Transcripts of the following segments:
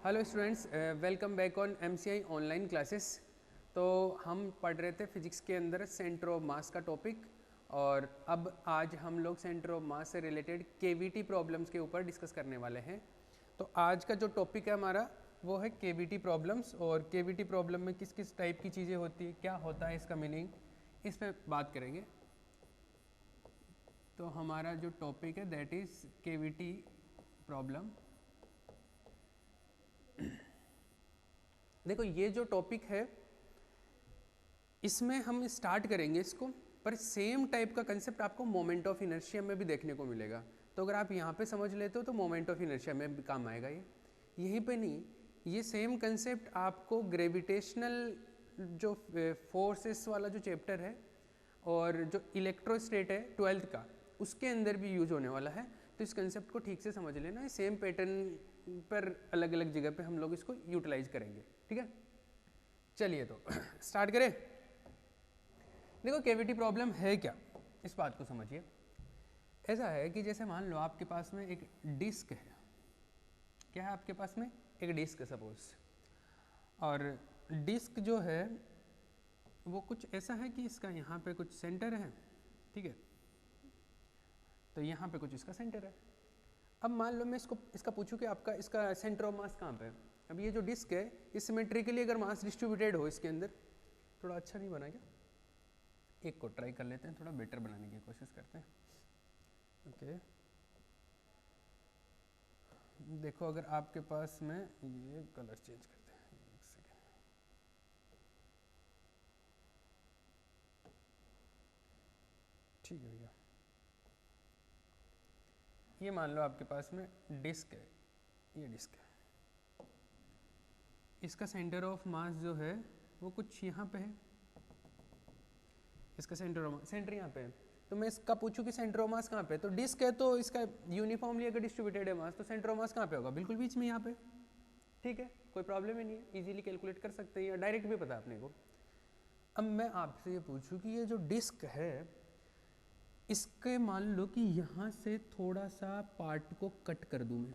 Hello students, welcome back on MCI online classes. तो हम पढ़ रहे थे फिजिक्स के अंदर सेंटर ऑफ मास का टॉपिक, और अब आज हम लोग सेंटर ऑफ मास से रिलेटेड केवीटी प्रॉब्लम्स के ऊपर डिस्कस करने वाले हैं। तो आज का जो टॉपिक है हमारा वो है केवीटी प्रॉब्लम्स, और केवीटी प्रॉब्लम में किस किस टाइप की चीज़ें होती है, क्या होता है इसका मीनिंग, इस पर बात करेंगे। तो हमारा जो टॉपिक है दैट इज़ केवीटी प्रॉब्लम। देखो, ये जो टॉपिक है इसमें हम स्टार्ट करेंगे इसको, पर सेम टाइप का कंसेप्ट आपको मोमेंट ऑफ इनर्शिया में भी देखने को मिलेगा। तो अगर आप यहाँ पे समझ लेते हो तो मोमेंट ऑफ इनर्शिया में भी काम आएगा। ये यहीं पे नहीं, ये सेम कंसेप्ट आपको ग्रेविटेशनल जो फोर्सेस वाला जो चैप्टर है और जो इलेक्ट्रोस्टेट है 12th का, उसके अंदर भी यूज होने वाला है। तो इस कंसेप्ट को ठीक से समझ लेना, सेम पैटर्न पर अलग अलग जगह पे हम लोग इसको यूटिलाइज करेंगे। ठीक है, चलिए तो स्टार्ट करें। देखो, कैविटी प्रॉब्लम है क्या, इस बात को समझिए। ऐसा है कि जैसे मान लो आपके पास में एक डिस्क है। क्या है आपके पास में? एक डिस्क है सपोज, और डिस्क जो है वो कुछ ऐसा है कि इसका यहाँ पे कुछ सेंटर है, ठीक है, तो यहाँ पे कुछ इसका सेंटर है। अब मान लो मैं इसका पूछूं कि आपका इसका सेंटर ऑफ मास कहाँ पे है। अब ये जो डिस्क है इस सिमेट्रिकली अगर मास डिस्ट्रीब्यूटेड हो इसके अंदर, थोड़ा अच्छा नहीं बना क्या? एक को ट्राई कर लेते हैं, थोड़ा बेटर बनाने की कोशिश करते हैं। ओके, देखो अगर आपके पास में ये कलर चेंज करते हैं, एक सेकेंड। ठीक है भैया, ये मान लो आपके पास में डिस्क है, ये डिस्क है, इसका सेंटर ऑफ मास जो है वो कुछ यहाँ पे है। इसका सेंटर यहाँ पे है। तो मैं इसका पूछूं कि सेंटर ऑफ मास कहाँ पे है, तो डिस्क है तो इसका यूनिफॉर्मली अगर डिस्ट्रीब्यूटेड है मास, तो सेंटर ऑफ मास कहाँ पे होगा? बिल्कुल बीच में, यहाँ पे। ठीक है, कोई प्रॉब्लम ही नहीं है, इजीली कैलकुलेट कर सकते हैं, या डायरेक्ट भी पता है अपने को। अब मैं आपसे ये पूछूं कि ये जो डिस्क है इसके मान लो कि यहाँ से थोड़ा सा पार्ट को कट कर दूं, मैं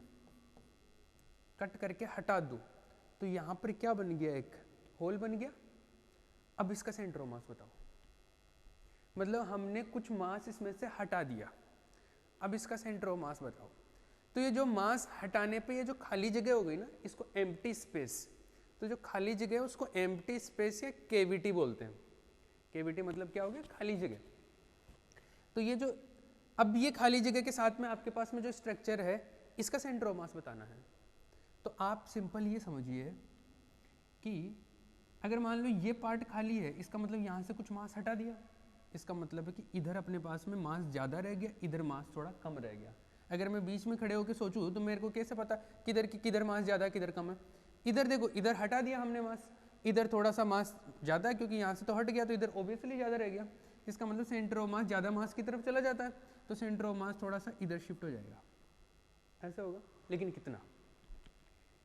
कट करके हटा दूं, तो यहाँ पर क्या बन गया? एक होल बन गया। अब इसका सेंटर ऑफ मास बताओ, मतलब हमने कुछ मास इसमें से हटा दिया, अब इसका सेंटर ऑफ मास बताओ। तो ये जो मास हटाने पे ये जो खाली जगह हो गई ना, इसको एम्प्टी स्पेस, तो जो खाली जगह है उसको एम्प्टी स्पेस या केविटी बोलते हैं। केविटी मतलब क्या हो गया? खाली जगह। तो ये जो अब ये खाली जगह के साथ में आपके पास में जो स्ट्रक्चर है, इसका सेंटर ऑफ मास बताना है। तो आप सिंपल ये समझिए कि अगर मान लो ये पार्ट खाली है, इसका मतलब यहाँ से कुछ मास हटा दिया, इसका मतलब है कि इधर अपने पास में मास ज़्यादा रह गया, इधर मास थोड़ा कम रह गया। अगर मैं बीच में खड़े होकर सोचूं तो मेरे को कैसे पता किधर मास ज़्यादा किधर कम है? इधर देखो, इधर हटा दिया हमने मास, इधर थोड़ा सा मास ज़्यादा है क्योंकि यहाँ से तो हट गया, तो इधर ऑब्वियसली ज़्यादा रह गया। इसका मतलब सेंटर ऑफ मास ज़्यादा मास की तरफ चला जाता है, तो सेंटर ऑफ मास थोड़ा सा इधर शिफ्ट हो जाएगा, ऐसा होगा। लेकिन कितना?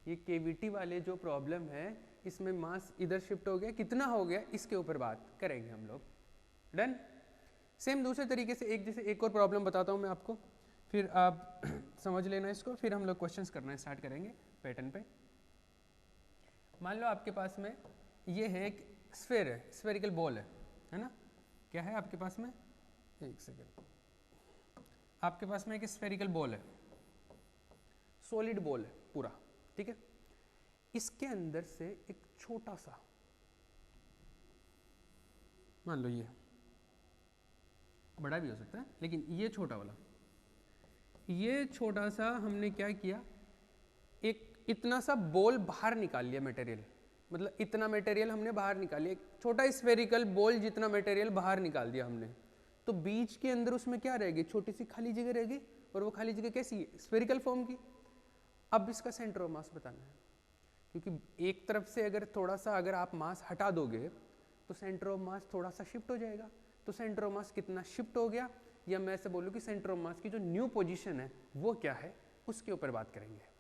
ये केविटी वाले जो प्रॉब्लम है इसमें मास इधर शिफ्ट हो गया, कितना हो गया, इसके ऊपर बात करेंगे हम लोग। डन। सेम दूसरे तरीके से एक और प्रॉब्लम बताता हूँ मैं आपको, फिर आप समझ लेना इसको, फिर हम लोग क्वेश्चंस करना स्टार्ट करेंगे पैटर्न पे। मान लो आपके पास में ये है एक स्फेयर है, स्फेरिकल बॉल है ना? क्या है आपके पास में? एक सेकेंड, आपके पास में एक स्फेरिकल बॉल है, सॉलिड बॉल है पूरा, ठीक है। इसके अंदर से एक छोटा सा, मान लो ये बड़ा भी हो सकता है, लेकिन ये छोटा वाला, ये छोटा सा हमने क्या किया, एक इतना सा बॉल बाहर निकाल लिया मटेरियल, मतलब इतना मटेरियल हमने बाहर निकाल लिया, एक छोटा स्फेरिकल बॉल जितना मटेरियल बाहर निकाल दिया हमने। तो बीच के अंदर उसमें क्या रहेगी? छोटी सी खाली जगह रहेगी, और वो खाली जगह कैसी है? स्फेरिकल फॉर्म की। अब इसका सेंटर ऑफ मास बताना है, क्योंकि एक तरफ से अगर थोड़ा सा अगर आप मास हटा दोगे तो सेंटर ऑफ मास थोड़ा सा शिफ्ट हो जाएगा। तो सेंटर ऑफ मास कितना शिफ्ट हो गया, या मैं ऐसे बोलूँ कि सेंटर ऑफ मास की जो न्यू पोजीशन है वो क्या है, उसके ऊपर बात करेंगे।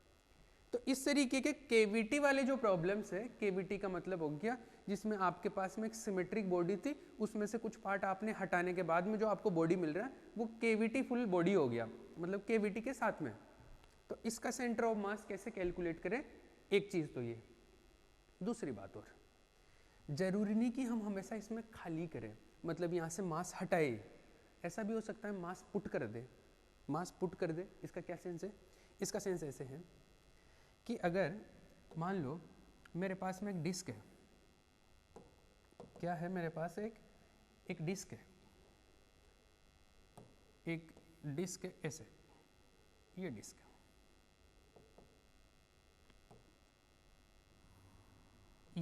तो इस तरीके के केविटी वाले जो प्रॉब्लम्स है, केविटी का मतलब हो गया जिसमें आपके पास में एक सिमेट्रिक बॉडी थी, उसमें से कुछ पार्ट आपने हटाने के बाद में जो आपको बॉडी मिल रहा है वो केविटी फुल बॉडी हो गया, मतलब केविटी के साथ में। तो इसका सेंटर ऑफ मास कैसे कैलकुलेट करें, एक चीज़ तो ये। दूसरी बात और, जरूरी नहीं कि हम हमेशा इसमें खाली करें, मतलब यहाँ से मास हटाए, ऐसा भी हो सकता है मास पुट कर दे, मास पुट कर दे। इसका क्या सेंस है? इसका सेंस ऐसे है कि अगर मान लो मेरे पास में एक डिस्क है, क्या है मेरे पास एक डिस्क है, एक डिस्क है ऐसे, ये डिस्क है,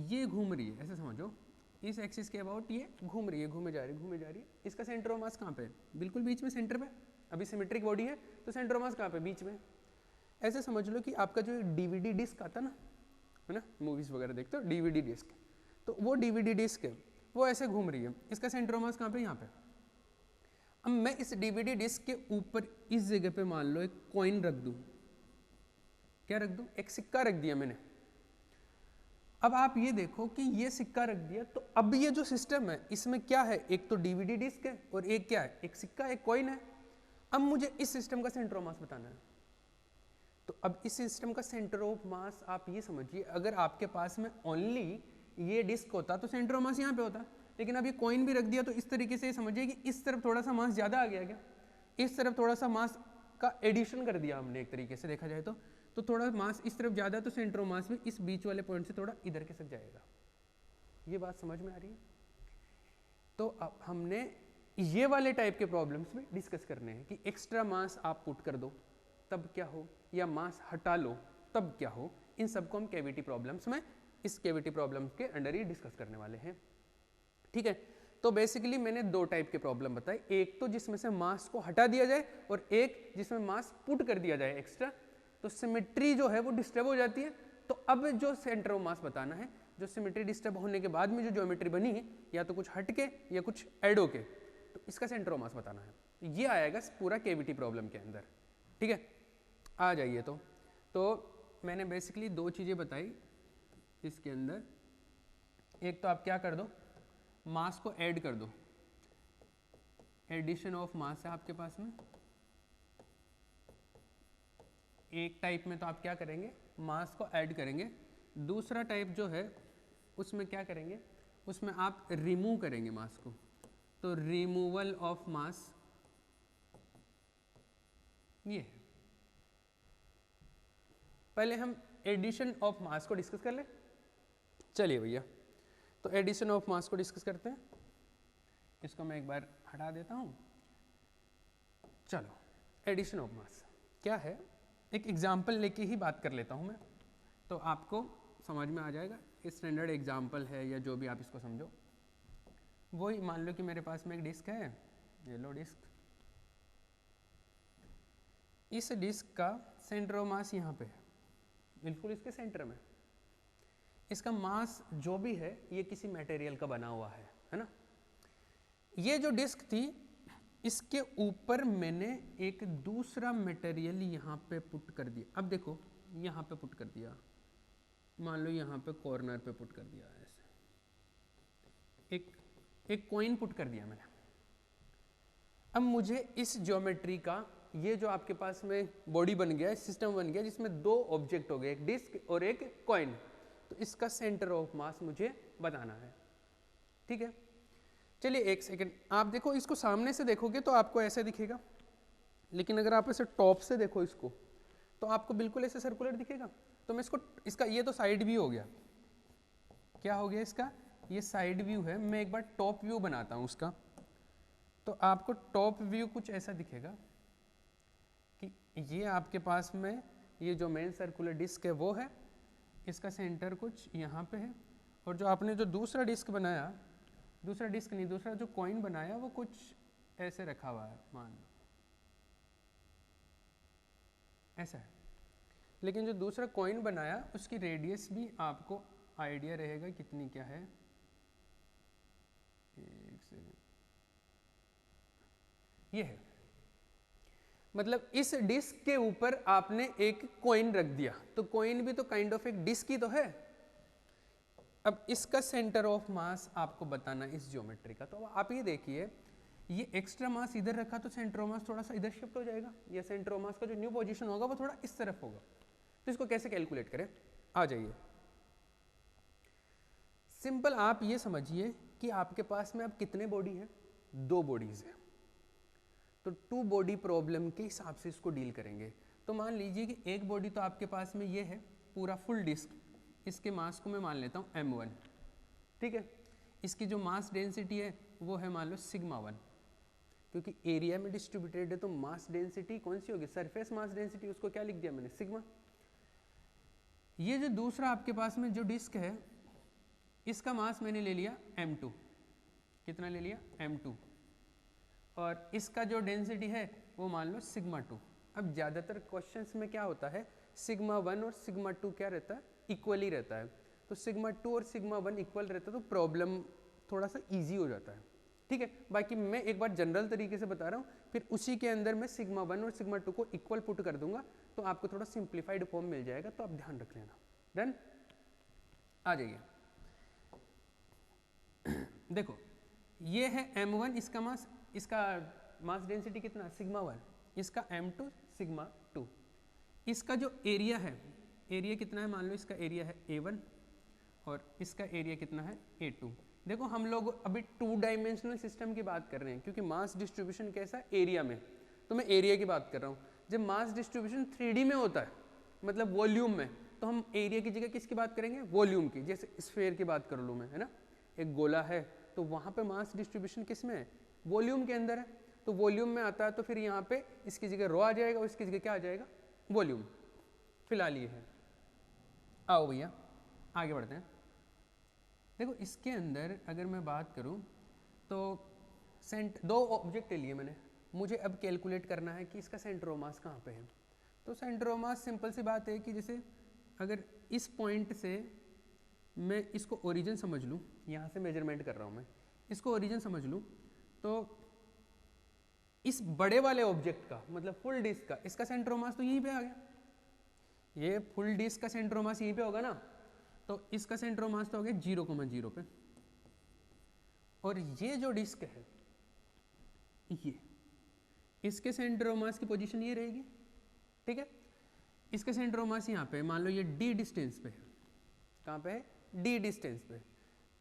ये घूम रही है, ऐसे समझो, इस एक्सिस के अबाउट ये घूम रही है, घूमे जा रही है। इसका सेंटर ऑफ मास कहाँ पे है? बिल्कुल बीच में, सेंटर पे। अभी सिमेट्रिक बॉडी है तो सेंटर ऑफ मास कहाँ पे? बीच में। ऐसे समझ लो कि आपका जो डीवीडी डिस्क आता ना, है ना, मूवीज वगैरह देखते हो, डीवीडी डिस्क, तो वो डीवीडी डिस्क है, वो ऐसे घूम रही है, इसका सेंटर ऑफ मास कहाँ पे? यहाँ पे। अब मैं इस डीवीडी डिस्क के ऊपर इस जगह पे मान लो एक कॉइन रख दूं, क्या रख दूं? एक सिक्का रख दिया मैंने। अब आप ये देखो कि ये सिक्का रख दिया, तो अब ये जो सिस्टम है इसमें क्या है? एक तो डीवीडी डिस्क है और एक क्या है? एक सिक्का, एक कॉइन है। अब मुझे इस सिस्टम का सेंटर ऑफ मास बताना है। तो अब इस सिस्टम का सेंटर ऑफ मास आप ये समझिए, अगर आपके पास में ओनली ये डिस्क होता तो सेंटर ऑफ मास यहाँ पे होता, लेकिन अब ये कॉइन भी रख दिया, तो इस तरीके से समझिए कि इस तरफ थोड़ा सा मास ज़्यादा आ गया, क्या इस तरफ थोड़ा सा मास का एडिशन कर दिया हमने, एक तरीके से देखा जाए तो थोड़ा मास इस तरफ ज़्यादा, तो सेंटर ऑफ मास भी इस बीच वाले पॉइंट से थोड़ा इधर के सक जाएगा। ये बात समझ में आ रही है? तो अब हमने ये वाले टाइप के प्रॉब्लम्स में डिस्कस करने हैं कि एक्स्ट्रा मास आप पुट कर दो तब क्या हो, या मास हटा लो तब क्या हो। इन सबको हम कैविटी प्रॉब्लम्स में, इस कैविटी प्रॉब्लम्स के अंडर ही डिस्कस करने वाले हैं। ठीक है, तो बेसिकली मैंने दो टाइप के प्रॉब्लम बताए, एक तो जिसमें से मास को हटा दिया जाए और एक जिसमें मास पुट कर दिया जाए एक्स्ट्रा, तो सिमेट्री जो है वो डिस्टर्ब हो जाती है। तो अब जो सेंटर ऑफ मास बताना है, जो सिमेट्री डिस्टर्ब होने के बाद में जो ज्योमेट्री बनी है, या तो कुछ हट के या कुछ ऐड होके, तो इसका सेंटर ऑफ मास बताना है। ये आएगा पूरा केविटी प्रॉब्लम के अंदर। ठीक है, आ जाइए। तो मैंने बेसिकली दो चीज़ें बताई इसके अंदर। एक तो आप क्या कर दो, मास को ऐड कर दो, एडिशन ऑफ मास है आपके पास में। एक टाइप में तो आप क्या करेंगे, मास को ऐड करेंगे। दूसरा टाइप जो है उसमें क्या करेंगे, उसमें आप रिमूव करेंगे मास को, तो रिमूवल ऑफ मास ये है। पहले हम एडिशन ऑफ मास को डिस्कस कर ले। चलिए भैया, तो एडिशन ऑफ मास को डिस्कस करते हैं। इसको मैं एक बार हटा देता हूं। चलो, एडिशन ऑफ मास क्या है, एक एग्जाम्पल लेके ही बात कर लेता हूं मैं, तो आपको समझ में आ जाएगा। स्टैंडर्ड एग्जाम्पल है या जो भी आप इसको समझो, वही मान लो कि मेरे पास में एक डिस्क है, ये लो डिस्क। इस डिस्क का सेंटर ऑफ मास यहाँ पे है, बिल्कुल इसके सेंटर में। इसका मास जो भी है ये किसी मटेरियल का बना हुआ है ना। ये जो डिस्क थी, इसके ऊपर मैंने एक दूसरा मटेरियल यहाँ पे पुट कर दिया। अब देखो, यहाँ पे पुट कर दिया, मान लो यहाँ पे कॉर्नर पे पुट कर दिया, ऐसे एक कॉइन पुट कर दिया मैंने। अब मुझे इस ज्योमेट्री का, ये जो आपके पास में बॉडी बन गया, सिस्टम बन गया, जिसमें दो ऑब्जेक्ट हो गए, एक डिस्क और एक कॉइन, तो इसका सेंटर ऑफ मास मुझे बताना है। ठीक है, चलिए एक सेकेंड, आप देखो इसको सामने से देखोगे तो आपको ऐसे दिखेगा, लेकिन अगर आप ऐसे टॉप से देखो इसको तो आपको बिल्कुल ऐसे सर्कुलर दिखेगा। तो मैं इसका ये तो साइड व्यू हो गया, क्या हो गया इसका, ये साइड व्यू है। मैं एक बार टॉप व्यू बनाता हूँ उसका, तो आपको टॉप व्यू कुछ ऐसा दिखेगा कि ये आपके पास में ये जो मेन सर्कुलर डिस्क है वो है, इसका सेंटर कुछ यहाँ पे है, और जो आपने जो दूसरा डिस्क बनाया, दूसरा डिस्क नहीं, दूसरा जो कॉइन बनाया वो कुछ ऐसे रखा हुआ है, मान लो ऐसा है। लेकिन जो दूसरा कॉइन बनाया उसकी रेडियस भी आपको आइडिया रहेगा कितनी क्या है। एक सेकंड, ये है, मतलब इस डिस्क के ऊपर आपने एक कॉइन रख दिया, तो कॉइन भी तो काइंड ऑफ एक डिस्क ही तो है। अब इसका सेंटर ऑफ मास आपको बताना इस ज्योमेट्री का, तो आप ये देखिए, ये एक्स्ट्रा मास इधर रखा तो सेंटर ऑफ मास थोड़ा सा इधर शिफ्ट हो जाएगा, या सेंटर ऑफ मास का जो न्यू पोजीशन होगा वो थोड़ा इस तरफ होगा। तो इसको कैसे कैलकुलेट करें, आ जाइए। सिंपल आप ये समझिए कि आपके पास में अब कितने बॉडी हैं, 2 बॉडीज हैं, तो 2 बॉडी प्रॉब्लम के हिसाब से इसको डील करेंगे। तो मान लीजिए कि एक बॉडी तो आपके पास में ये है पूरा फुल डिस्क, इसके मास को मैं मान लेता हूँ m1, ठीक है। इसकी जो मास डेंसिटी है वो है मान लो सिग्मा 1, क्योंकि एरिया में डिस्ट्रीब्यूटेड है तो मास डेंसिटी कौन सी होगी, सरफेस मास डेंसिटी, उसको क्या लिख दिया मैंने, सिग्मा। ये जो दूसरा आपके पास में जो डिस्क है इसका मास मैंने ले लिया m2, कितना ले लिया m2, और इसका जो डेंसिटी है वो मान लो सिग्मा 2। अब ज़्यादातर क्वेश्चंस में क्या होता है, सिग्मा 1 और सिग्मा 2 क्या रहता है, इक्वली रहता है। तो सिग्मा 2 और सिग्मा 1 इक्वल रहता है तो प्रॉब्लम थोड़ा सा इजी हो जाता है, ठीक है। बाकी मैं एक बार जनरल तरीके से बता रहा हूँ, फिर उसी के अंदर मैं सिग्मा 1 और सिग्मा 2 को इक्वल पुट कर दूंगा तो आपको थोड़ा सिंप्लीफाइड फॉर्म मिल जाएगा, तो आप ध्यान रख लेना। डन, आ जाइए। देखो ये है m1, इसका मास डेंसिटी कितना, सिग्मा 1, इसका m2 सिग्मा 2। इसका जो एरिया है, एरिया कितना है, मान लो इसका एरिया है a1 और इसका एरिया कितना है a2। देखो हम लोग अभी 2 डायमेंशनल सिस्टम की बात कर रहे हैं, क्योंकि मास डिस्ट्रीब्यूशन कैसा है, एरिया में, तो मैं एरिया की बात कर रहा हूँ। जब मास डिस्ट्रीब्यूशन 3D में होता है, मतलब वॉल्यूम में, तो हम एरिया की जगह किसकी बात करेंगे, वॉल्यूम की। जैसे स्फीयर की बात कर लूँ मैं, है ना, एक गोला है तो वहाँ पे मास डिस्ट्रीब्यूशन किस में है, वॉल्यूम के अंदर है, तो वॉल्यूम में आता है तो फिर यहाँ पे इसकी जगह रो आ जाएगा और इसकी जगह क्या आ जाएगा, वॉल्यूम। फिलहाल ये है। आओ भैया आगे बढ़ते हैं। देखो इसके अंदर अगर मैं बात करूँ तो 2 ऑब्जेक्ट ले लिए मैंने, मुझे अब कैलकुलेट करना है कि इसका सेंटर ऑफ मास कहाँ पे है। तो सेंटर ऑफ मास सिंपल सी बात है कि जैसे अगर इस पॉइंट से मैं इसको ओरिजिन समझ लूँ, यहाँ से मेजरमेंट कर रहा हूँ मैं, इसको ओरिजिन समझ लूँ, तो इस बड़े वाले ऑब्जेक्ट का मतलब फुल डिस्क का, इसका सेंटर ऑफ मास तो यहीं पे आ गया, ये फुल डिस्क का सेंटर ऑफ मास यहीं पे होगा ना, तो इसका सेंटर ऑफ मास तो हो गया 0,0 पे। और ये जो डिस्क है ये, इसके सेंटर ऑफ मास की पोजीशन ये रहेगी, ठीक है। इसके सेंटर ऑफ मास यहाँ पे, मान लो ये d डिस्टेंस पे है, कहाँ पे है, d डिस्टेंस पे,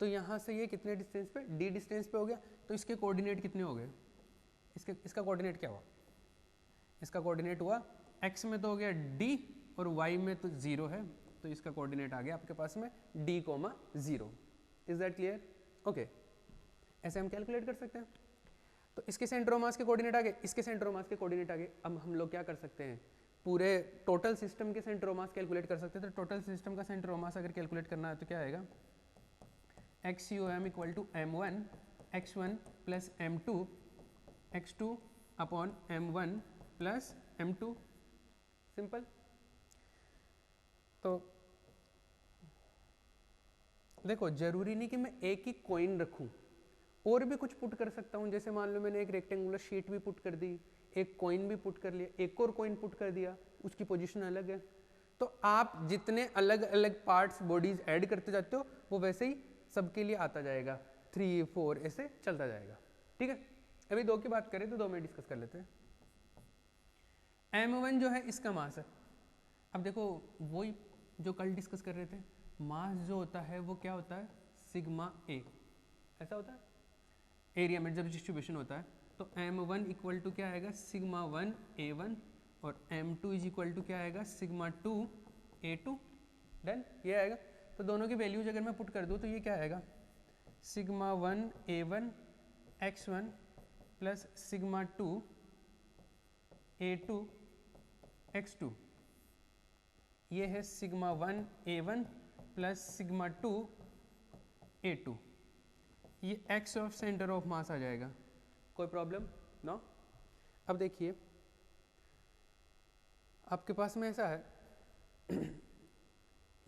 तो यहाँ से ये कितने डिस्टेंस पे, d डिस्टेंस पे हो गया, तो इसके कोऑर्डिनेट कितने हो गए, इसका कोऑर्डिनेट क्या हुआ, इसका कोऑर्डिनेट हुआ x में तो हो गया d और y में तो 0 है, तो इसका कोऑर्डिनेट आ गया आपके पास में d, 0। Is that clear, okay. ऐसे हम कैलकुलेट कर सकते हैं। तो इसके सेंटर ऑफ मास के कोऑर्डिनेट आ गए, इसके सेंटर ऑफ मास के कोऑर्डिनेट आ गए। अब हम लोग क्या कर सकते हैं, पूरे टोटल सिस्टम के सेंटर ऑफ मास कैलकुलेट कर सकते हैं। तो टोटल सिस्टम का सेंटर ऑफ मास अगर कैलकुलेट करना है तो क्या आएगा, XUM equal to M1 X1 plus M2 X2 upon M1 plus M2, simple. तो देखो जरूरी नहीं कि मैं एक ही कॉइन रखूं, और भी कुछ पुट कर सकता हूं। जैसे मान लो मैंने एक रेक्टेंगुलर शीट भी पुट कर दी, एक कॉइन भी पुट कर लिया, एक और कॉइन पुट कर दिया, उसकी पोजीशन अलग है। तो आप जितने अलग अलग पार्ट्स बॉडीज ऐड करते जाते हो वो वैसे ही सबके लिए आता जाएगा, 3 4 ऐसे चलता जाएगा, ठीक है। अभी 2 की बात करें तो 2 में डिस्कस कर लेते हैं। M1 जो है इसका मास है। अब देखो वही जो कल डिस्कस कर रहे थे, मास जो होता है वो क्या होता है, सिग्मा ए, ऐसा होता है एरिया में जब डिस्ट्रीब्यूशन होता है। तो M1 इक्वल टू क्या आएगा, सिग्मा 1 A1 और M2 इज इक्वल टू क्या आएगा, सिग्मा 2 A2। डन, ये आएगा। तो दोनों की वैल्यूज अगर मैं पुट कर दूँ तो ये क्या आएगा, sigma 1 A1 X1 plus sigma 2 A2 X2, ये है sigma 1 A1 plus sigma 2 A2, ये x of centre of mass आ जाएगा। कोई प्रॉब्लम नो। अब देखिए आपके पास में ऐसा है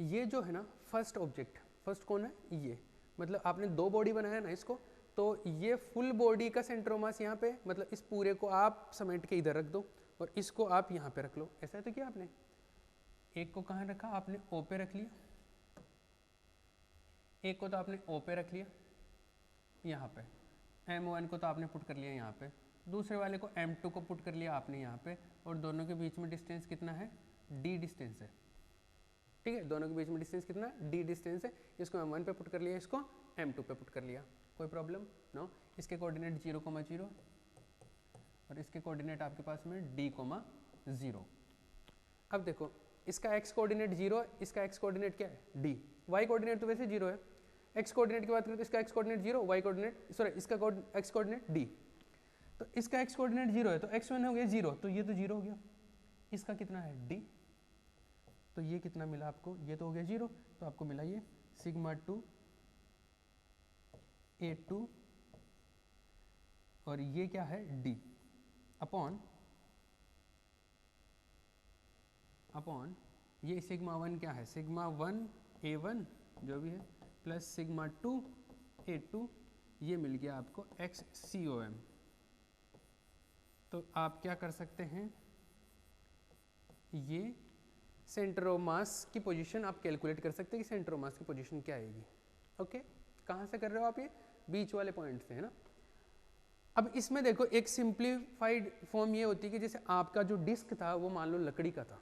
ये जो है ना फर्स्ट ऑब्जेक्ट, फर्स्ट कौन है, ये मतलब आपने 2 बॉडी बनाया ना इसको, तो ये फुल बॉडी का सेंटर ऑफ मास यहाँ पे, मतलब इस पूरे को आप समेट के इधर रख दो और इसको आप यहाँ पे रख लो। ऐसा है तो क्या आपने एक को कहाँ रखा, आपने O पे रख लिया, एक को तो आपने O पे रख लिया यहाँ पे, M1 को तो आपने पुट कर लिया यहाँ पे, दूसरे वाले को M2 को पुट कर लिया आपने यहाँ पे, और दोनों के बीच में डिस्टेंस कितना है, D डिस्टेंस है। ठीक है, दोनों के बीच में डिस्टेंस कितना d डिस्टेंस है, इसको m1 पे पुट कर लिया, इसको m2 पे पुट कर लिया, कोई प्रॉब्लम नो। इसके कोऑर्डिनेट 0,0 और इसके कोऑर्डिनेट आपके पास में d,0। अब देखो इसका x कोऑर्डिनेट 0 है, इसका x कोऑर्डिनेट क्या है d, y कोऑर्डिनेट तो वैसे 0 है, x कोऑर्डिनेट की बात करें तो इसका x coordinate 0, y coordinate sorry इसका x कोऑर्डिनेट d, तो इसका x कोऑर्डिनेट 0 है तो x1 हो गया 0, तो ये तो 0 हो गया, इसका कितना है d, तो ये कितना मिला आपको, ये तो हो गया 0, तो आपको मिला ये σ2 A2 और ये क्या है d अपॉन ये σ1 क्या है, σ1 A1 जो भी है प्लस σ2 A2, ये मिल गया आपको XCOM। तो आप क्या कर सकते हैं, ये सेंटर ऑफ मास की पोजीशन आप कैलकुलेट कर सकते हैं कि सेंटर ऑफ मास की पोजीशन क्या आएगी। ओके, कहाँ से कर रहे हो आप, ये बीच वाले पॉइंट से है ना। अब इसमें देखो एक सिंप्लीफाइड फॉर्म ये होती है कि जैसे आपका जो डिस्क था वो मान लो लकड़ी का था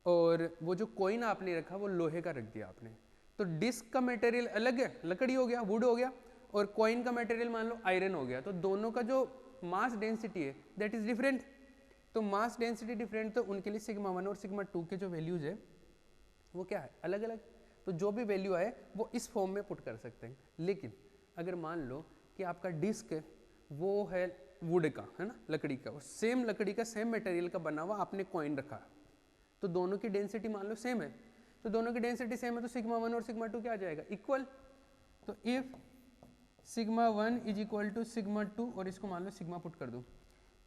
और वो जो कॉइन आपने रखा वो लोहे का रख दिया आपने, तो डिस्क का मटेरियल अलग है, लकड़ी हो गया, वुड हो गया, और कॉइन का मटेरियल मान लो आयरन हो गया, तो दोनों का जो मास डेंसिटी है दैट इज डिफरेंट। तो मास डेंसिटी डिफरेंट, तो उनके लिए σ1 और σ2 के जो वैल्यूज है वो क्या है अलग अलग, तो जो भी वैल्यू आए वो इस फॉर्म में पुट कर सकते हैं। लेकिन अगर मान लो कि आपका डिस्क वो है वुड का है ना, लकड़ी का, और सेम लकड़ी का सेम मटेरियल का बना हुआ आपने कॉइन रखा, तो दोनों की डेंसिटी मान लो सेम है, तो दोनों की डेंसिटी सेम है तो σ1 और σ2 क्या आ जाएगा इक्वल। तो इफ σ1 इज इक्वल टू σ2 और इसको मान लो सिग्मा पुट कर दूं,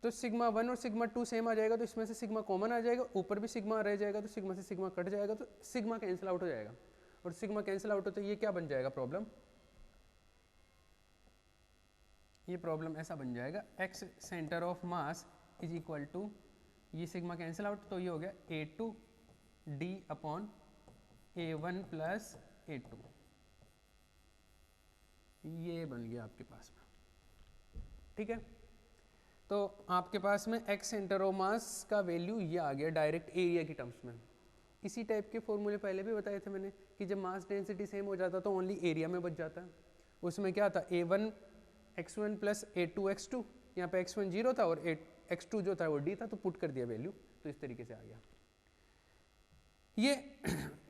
तो σ1 और σ2 सेम आ जाएगा, तो इसमें से सिग्मा कॉमन आ जाएगा, ऊपर भी सिग्मा रह जाएगा, तो सिग्मा से सिग्मा कट जाएगा, तो सिग्मा कैंसिल आउट हो जाएगा, और सिग्मा कैंसिल आउट हो तो ये क्या बन जाएगा प्रॉब्लम, ये प्रॉब्लम ऐसा बन जाएगा x centre of mass is equal to, ये सिग्मा कैंसिल आउट तो ये हो गया A2 d upon A1 plus A2, ये बन गया आपके पास में। ठीक है, तो आपके पास में x सेंटर ऑफ मास का वैल्यू ये आ गया डायरेक्ट एरिया की टर्म्स में। इसी टाइप के फॉर्मूले पहले भी बताए थे मैंने कि जब मास डेंसिटी सेम हो जाता तो ओनली एरिया में बच जाता है, उसमें क्या था A1 x1 plus A2 x2, यहाँ पे x1 0 था और x2 जो था वो d था, तो पुट कर दिया वैल्यू, तो इस तरीके से आ गया ये।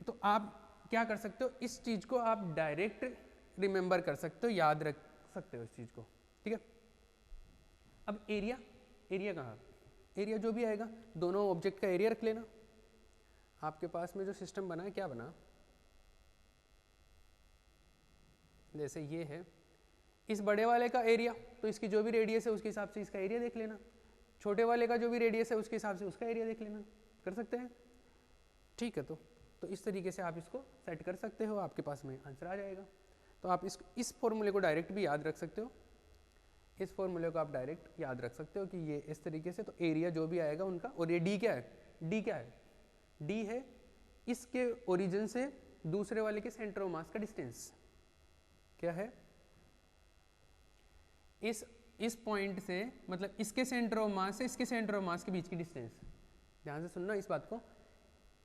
तो आप क्या कर सकते हो, इस चीज़ को आप डायरेक्ट रिमेंबर कर सकते हो, याद रख सकते हो इस चीज़ को। ठीक है, अब एरिया कहाँ, एरिया जो भी आएगा दोनों ऑब्जेक्ट का एरिया रख लेना। आपके पास में जो सिस्टम बना है क्या बना, जैसे ये है इस बड़े वाले का एरिया, तो इसकी जो भी रेडियस है उसके हिसाब से इसका एरिया देख लेना, छोटे वाले का जो भी रेडियस है उसके हिसाब से उसका एरिया देख लेना, कर सकते हैं। ठीक है, तो इस तरीके से आप इसको सेट कर सकते हो, आपके पास में आंसर आ जाएगा। तो आप इस फॉर्मूले को डायरेक्ट भी याद रख सकते हो, इस फॉर्मूले को आप डायरेक्ट याद रख सकते हो कि ये इस तरीके से, तो एरिया जो भी आएगा उनका, और ये डी क्या है, डी है इसके ओरिजिन से दूसरे वाले के सेंटर ऑफ मास का डिस्टेंस क्या है, इस पॉइंट से मतलब इसके सेंटर ऑफ मास से इसके सेंटर ऑफ मास के बीच की डिस्टेंस, ध्यान से सुनना इस बात को,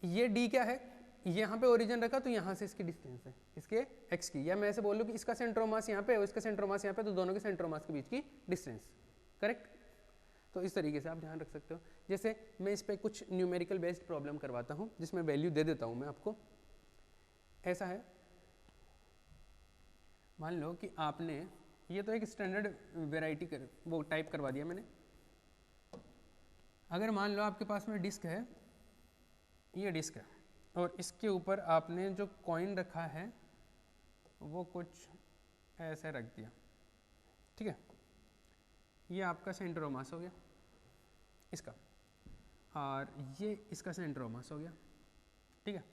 ये डी क्या है, यहाँ पे ओरिजिन रखा तो यहाँ से इसकी डिस्टेंस है इसके x की, या मैं ऐसे बोल लूँ कि इसका सेंटर ऑफ मास यहाँ पे है और इसका सेंटर ऑफ मास यहाँ पे, तो दोनों के सेंटर ऑफ मास के बीच की डिस्टेंस, करेक्ट। तो इस तरीके से आप ध्यान रख सकते हो। जैसे मैं इस पर कुछ न्यूमेरिकल बेस्ड प्रॉब्लम करवाता हूँ जिसमें वैल्यू दे देता हूँ मैं आपको। ऐसा है, मान लो कि आपने, ये तो एक स्टैंडर्ड वेराइटी वो टाइप करवा दिया मैंने। अगर मान लो आपके पास में डिस्क है, ये डिस्क है, और इसके ऊपर आपने जो कॉइन रखा है वो कुछ ऐसे रख दिया, ठीक है, ये आपका सेंटर ऑफ मास हो गया इसका, और ये इसका सेंटर ऑफ मास हो गया। ठीक है,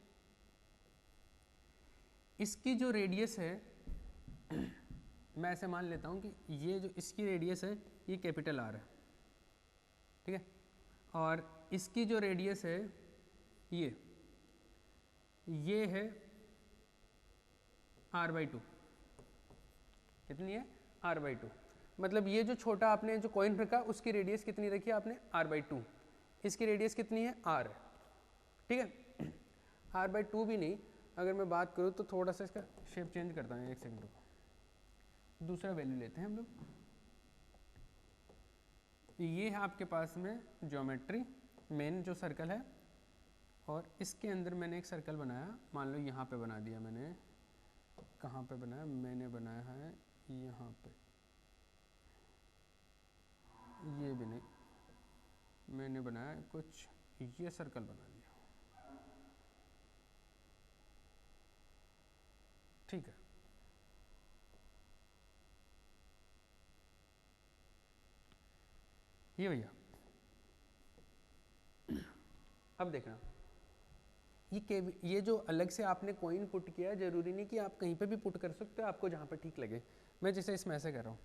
इसकी जो रेडियस है मैं ऐसे मान लेता हूँ कि ये जो इसकी रेडियस है ये कैपिटल R है, ठीक है, और इसकी जो रेडियस है ये है R/2, कितनी है R/2, मतलब ये जो छोटा आपने जो कॉइन रखा उसकी रेडियस कितनी रखी है आपने R/2, इसकी रेडियस कितनी है R, ठीक है। r/2 भी नहीं, अगर मैं बात करूँ तो थोड़ा सा इसका शेप चेंज करता हूँ, एक सेकंड रुको, दूसरा वैल्यू लेते हैं हम लोग। ये है आपके पास में ज्योमेट्री मेन जो सर्कल है, और इसके अंदर मैंने एक सर्कल बनाया, मान लो यहाँ पे बना दिया मैंने, कहाँ पे बनाया, मैंने बनाया है यहाँ पे, ये भी नहीं, मैंने बनाया कुछ ये सर्कल बना दिया, ठीक है। ये भैया अब देखना, ये जो अलग से आपने कॉइन पुट किया, जरूरी नहीं कि आप कहीं पे भी पुट कर सकते हो, आपको जहाँ पे ठीक लगे। मैं जैसे इसमें ऐसे कर रहा हूँ,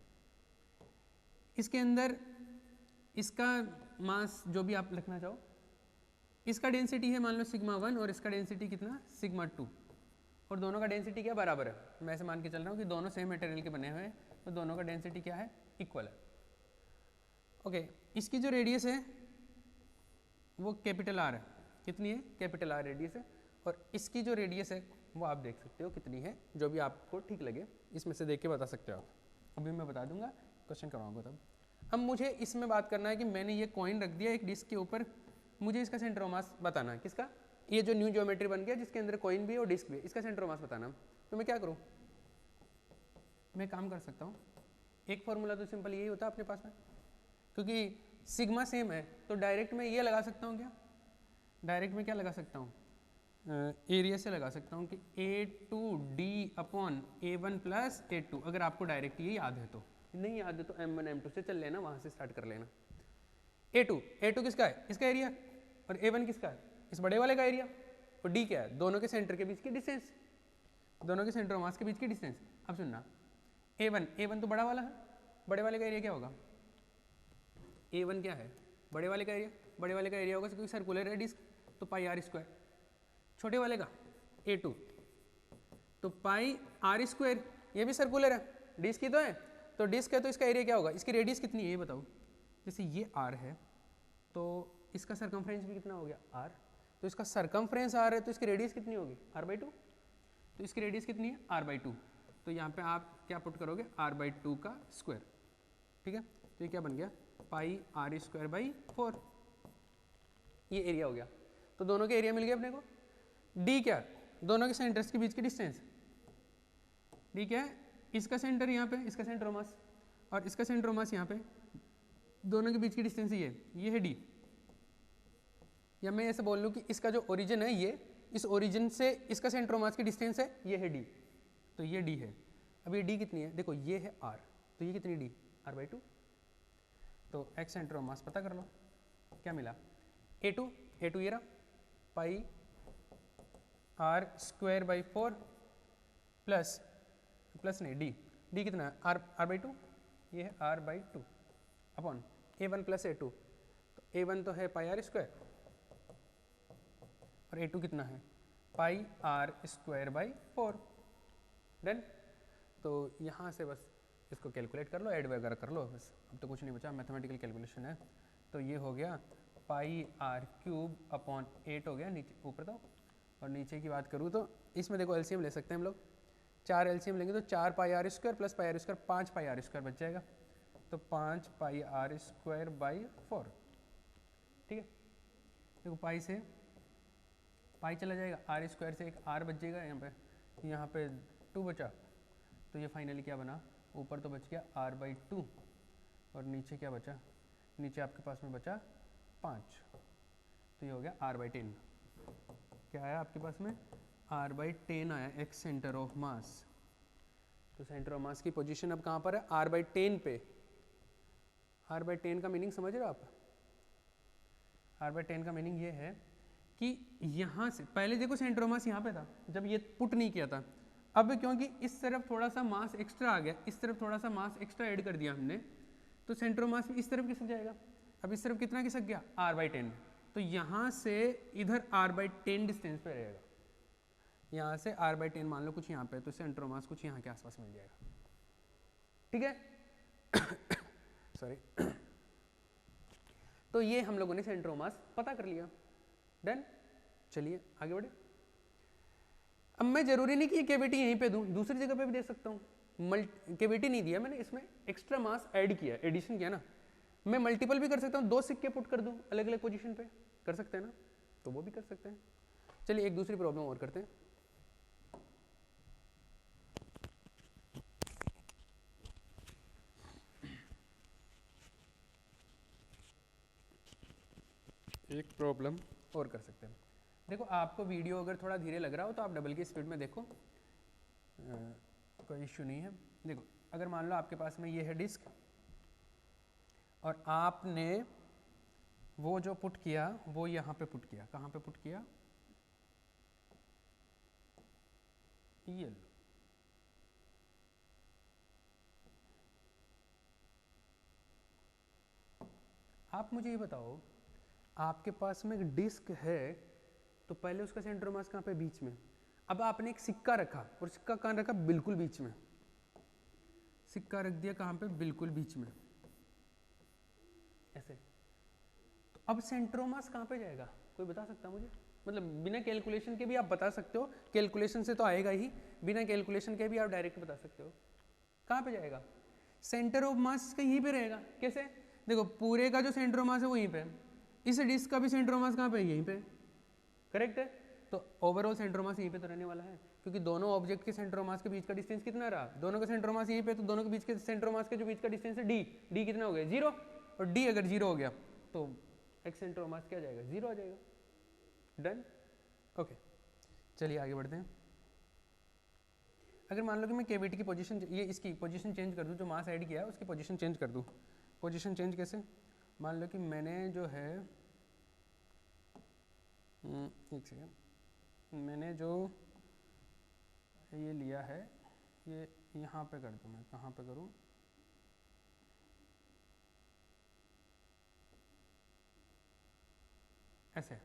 इसके अंदर इसका मास जो भी आप लिखना चाहो, इसका डेंसिटी है मान लो सिग्मा 1 और इसका डेंसिटी कितना सिग्मा 2, और दोनों का डेंसिटी क्या बराबर है। मैं ऐसे मान के चल रहा हूँ कि दोनों सेम मटेरियल के बने हुए हैं, तो दोनों का डेंसिटी क्या है, इक्वल है। ओके, इसकी जो रेडियस है वो कैपिटल आर है, कितनी है, कैपिटल आर रेडियस है, और इसकी जो रेडियस है वो आप देख सकते हो कितनी है, जो भी आपको ठीक लगे इसमें से देख के बता सकते हो आप। अभी मैं बता दूंगा, क्वेश्चन करवाऊंगा तब। अब मुझे इसमें बात करना है कि मैंने ये कॉइन रख दिया एक डिस्क के ऊपर, मुझे इसका सेंटर ऑफ मास बताना है, किसका, ये जो न्यू ज्योमेट्री बन गया जिसके अंदर कॉइन भी है और डिस्क भी है, इसका सेंटर ऑफ मास बताना। तो मैं क्या करूँ, मैं काम कर सकता हूँ, एक फॉर्मूला तो सिंपल यही होता है अपने पास में, क्योंकि सिग्मा सेम है तो डायरेक्ट मैं ये लगा सकता हूँ, क्या डायरेक्ट में क्या लगा सकता हूँ, एरिया से लगा सकता हूँ कि A2D upon A1 plus A2, अगर आपको डायरेक्ट ये याद है तो, नहीं याद है तो M1 M2 से चल लेना, वहाँ से स्टार्ट कर लेना। A2 किसका है, इसका एरिया, और A1 किसका है, इस बड़े वाले का एरिया, और D क्या है, दोनों के सेंटर के बीच की डिस्टेंस, दोनों के सेंटर ऑफ मास के बीच की डिस्टेंस। अब सुनना, A1 तो बड़ा वाला है, बड़े वाले का एरिया क्या होगा, A1 क्या है, बड़े वाले का एरिया, बड़े वाले का एरिया होगा क्योंकि सर्कुलर है डिस्क, तो पाई आर स्क्वायर। छोटे वाले का A2 तो पाई आर स्क्वायर, ये भी सर्कुलर है, डिस्क ही तो है, तो डिस्क है तो इसका एरिया क्या होगा, इसकी रेडियस कितनी है ये बताओ। जैसे ये आर है तो इसका सरकमफ्रेंस भी कितना हो गया आर, तो इसका सरकमफ्रेंस आर है तो इसकी रेडियस कितनी होगी r/2, तो इसकी रेडियस कितनी है r/2, तो यहाँ पे आप क्या पुट करोगे r/2 का स्क्वायर, ठीक है। तो ये क्या बन गया, पाई आर स्क्वायर बाई 4, ये एरिया हो गया। तो दोनों के एरिया मिल गए अपने को। डी क्या, दोनों के सेंटर्स के बीच की डिस्टेंस, डी क्या है, इसका सेंटर यहाँ पे, इसका सेंटर ऑफ मास और इसका सेंटर ऑफ मास यहाँ पे, दोनों के बीच की डिस्टेंस ये है डी। या मैं ऐसे बोल लूँ कि इसका जो ओरिजिन है ये, इस ओरिजिन से इसका सेंटर ऑफ मास की डिस्टेंस है, ये है डी, तो ये डी है। अब ये डी कितनी है, देखो ये है आर, तो ये कितनी डी, r/2, तो एक्स सेंटर ऑफ मास पता कर लो, क्या मिला, A2 ये रहा, पाई आर स्क्वायर बाई 4 प्लस नहीं डी कितना है, r/2, ये है r/2 upon A1 plus A2, तो A1 तो है पाई आर स्क्वायर और A2 कितना है, पाई आर स्क्वायर बाई 4, डन। तो यहाँ से बस इसको कैलकुलेट कर लो, ऐड वगैरह कर लो, बस अब तो कुछ नहीं बचा, मैथमेटिकल कैलकुलेशन है। तो ये हो गया पाई आर क्यूब अपॉन 8 हो गया नीचे ऊपर तो, और नीचे की बात करूँ तो इसमें देखो एलसीएम ले सकते हैं हम लोग, 4 एलसीएम लेंगे तो 4 pi r square plus pi r square 5 pi r square बच जाएगा, तो 5 पाई आर स्क्वायर बाई 4, ठीक है। देखो पाई से पाई चला जाएगा, आर स्क्वायर से एक आर बच जाएगा, यहाँ पे 2 बचा, तो ये फाइनली क्या बना, ऊपर तो बच गया r/2 और नीचे क्या बचा, नीचे आपके पास में बचा 5, तो ये हो गया r/10। क्या आया आपके पास में, r/10 आया, एक्स सेंटर ऑफ मास। तो सेंटर ऑफ मास की पोजीशन अब कहाँ पर है, r/10 पे। r/10 का मीनिंग समझ रहे हो आप, r/10 का मीनिंग ये है कि यहाँ से पहले देखो सेंटर ऑफ मास यहाँ पे था जब ये पुट नहीं किया था, अब क्योंकि इस तरफ थोड़ा सा मास एक्स्ट्रा आ गया, इस तरफ थोड़ा सा मास एक्स्ट्रा ऐड कर दिया हमने, तो सेंटर ऑफ मास इस तरफ खिसक जाएगा। अब इस तरफ कितना खिसक गया, r/10, तो यहाँ से इधर r/10 डिस्टेंस पे रहेगा, यहाँ से r/10 मान लो कुछ यहाँ पे, तो सेंटर ऑफ मास कुछ यहाँ के आसपास मिल जाएगा, ठीक है। सॉरी। तो ये हम लोगों ने सेंटर ऑफ मास पता कर लिया, डन। चलिए आगे बढ़े। अब मैं जरूरी नहीं कि ये केविटी यहीं पे दूं, दूसरी जगह पे भी दे सकता हूँ। केविटी नहीं दिया मैंने, इसमें एक्स्ट्रा मास ऐड किया, एडिशन किया ना। मैं मल्टीपल भी कर सकता हूँ, 2 सिक्के पुट कर दूं अलग अलग पोजीशन पे, कर सकते हैं ना, तो वो भी कर सकते हैं। चलिए एक दूसरी प्रॉब्लम और करते हैं। एक प्रॉब्लम और कर सकते हैं। देखो आपको वीडियो अगर थोड़ा धीरे लग रहा हो तो आप डबल की स्पीड में देखो, कोई इश्यू नहीं है। देखो अगर मान लो आपके पास में ये है डिस्क और आपने वो जो पुट किया वो यहाँ पे पुट किया, कहाँ पे पुट किया, ये लो। आप मुझे ये बताओ, आपके पास में एक डिस्क है तो पहले उसका सेंटर मास कहाँ पे, बीच में। अब आपने एक सिक्का रखा और सिक्का कहाँ रखा, बिल्कुल बीच में। सिक्का रख दिया कहाँ पे, बिल्कुल बीच में, ऐसे। तो अब सेंट्रोमास कहाँ पे जाएगा, कोई बता सकता मुझे? मतलब बिना कैलकुलेशन के भी आप बता सकते हो, कैलकुलेशन से तो आएगा ही, बिना कैलकुलेशन के भी आप डायरेक्ट बता सकते हो। कहाँ पे जाएगा? सेंटर ऑफ मास का यहीं पे रहेगा। कैसे? देखो पूरे का जो सेंटर ऑफ मास है वो यहीं पे, इस डिस्क का भी सेंटर ऑफ मास कहाँ पे, यहीं पे। करेक्ट है? तो ओवरऑल सेंटर ऑफ मास यहीं पे तो रहने वाला है, क्योंकि दोनों ऑब्जेक्ट के सेंटर ऑफ मास के बीच का डिस्टेंस कितना रहा, दोनों का सेंटर ऑफ मास यहीं पे, तो दोनों के बीच के सेंटर ऑफ मास के जो बीच का डिस्टेंस है डी, डी कितना हो गया, 0। और डी अगर 0 हो गया तो एक्स सेंटर ऑफ मास क्या आ जाएगा, 0 आ जाएगा। डन? ओके चलिए आगे बढ़ते हैं। अगर मान लो कि मैं केविटी की पोजीशन, ये इसकी पोजीशन चेंज कर दूं, जो मास ऐड किया है उसकी पोजीशन चेंज कर दूं। पोजीशन चेंज कैसे? मान लो कि मैंने जो है एक सेकेंड, मैंने जो ये लिया है ये यहाँ पे कर दूँ, मैं कहाँ पे करूँ, ऐसे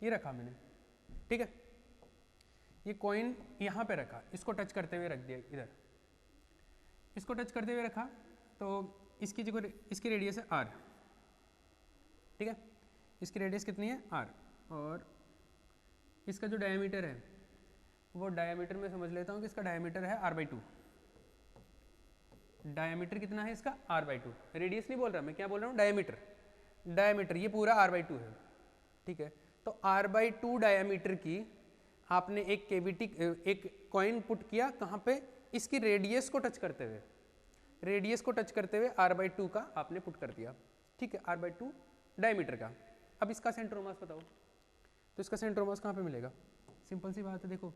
ये रखा मैंने, ठीक है। ये कॉइन यहाँ पे रखा, इसको टच करते हुए रख दिया इधर, इसको टच करते हुए रखा, तो इसकी जो इसकी रेडियस है r, ठीक है। इसकी रेडियस कितनी है r, और इसका जो डायमीटर है वो डायमीटर में समझ लेता हूँ कि इसका डायमीटर है r/2। डायमीटर कितना है इसका, r/2। रेडियस नहीं बोल रहा मैं, क्या बोल रहा हूँ, डायमीटर। डायमीटर ये पूरा r/2 है, ठीक है। तो r/2 डायमीटर की आपने एक केविटी, एक कॉइन पुट किया, कहाँ पे, इसकी रेडियस को टच करते हुए, रेडियस को टच करते हुए r/2 का आपने पुट कर दिया, ठीक है, r/2 डायमीटर का। अब इसका सेंटर ऑफ मास बताओ, तो इसका सेंटर ऑफ मास कहाँ पे मिलेगा? सिंपल सी बात है, देखो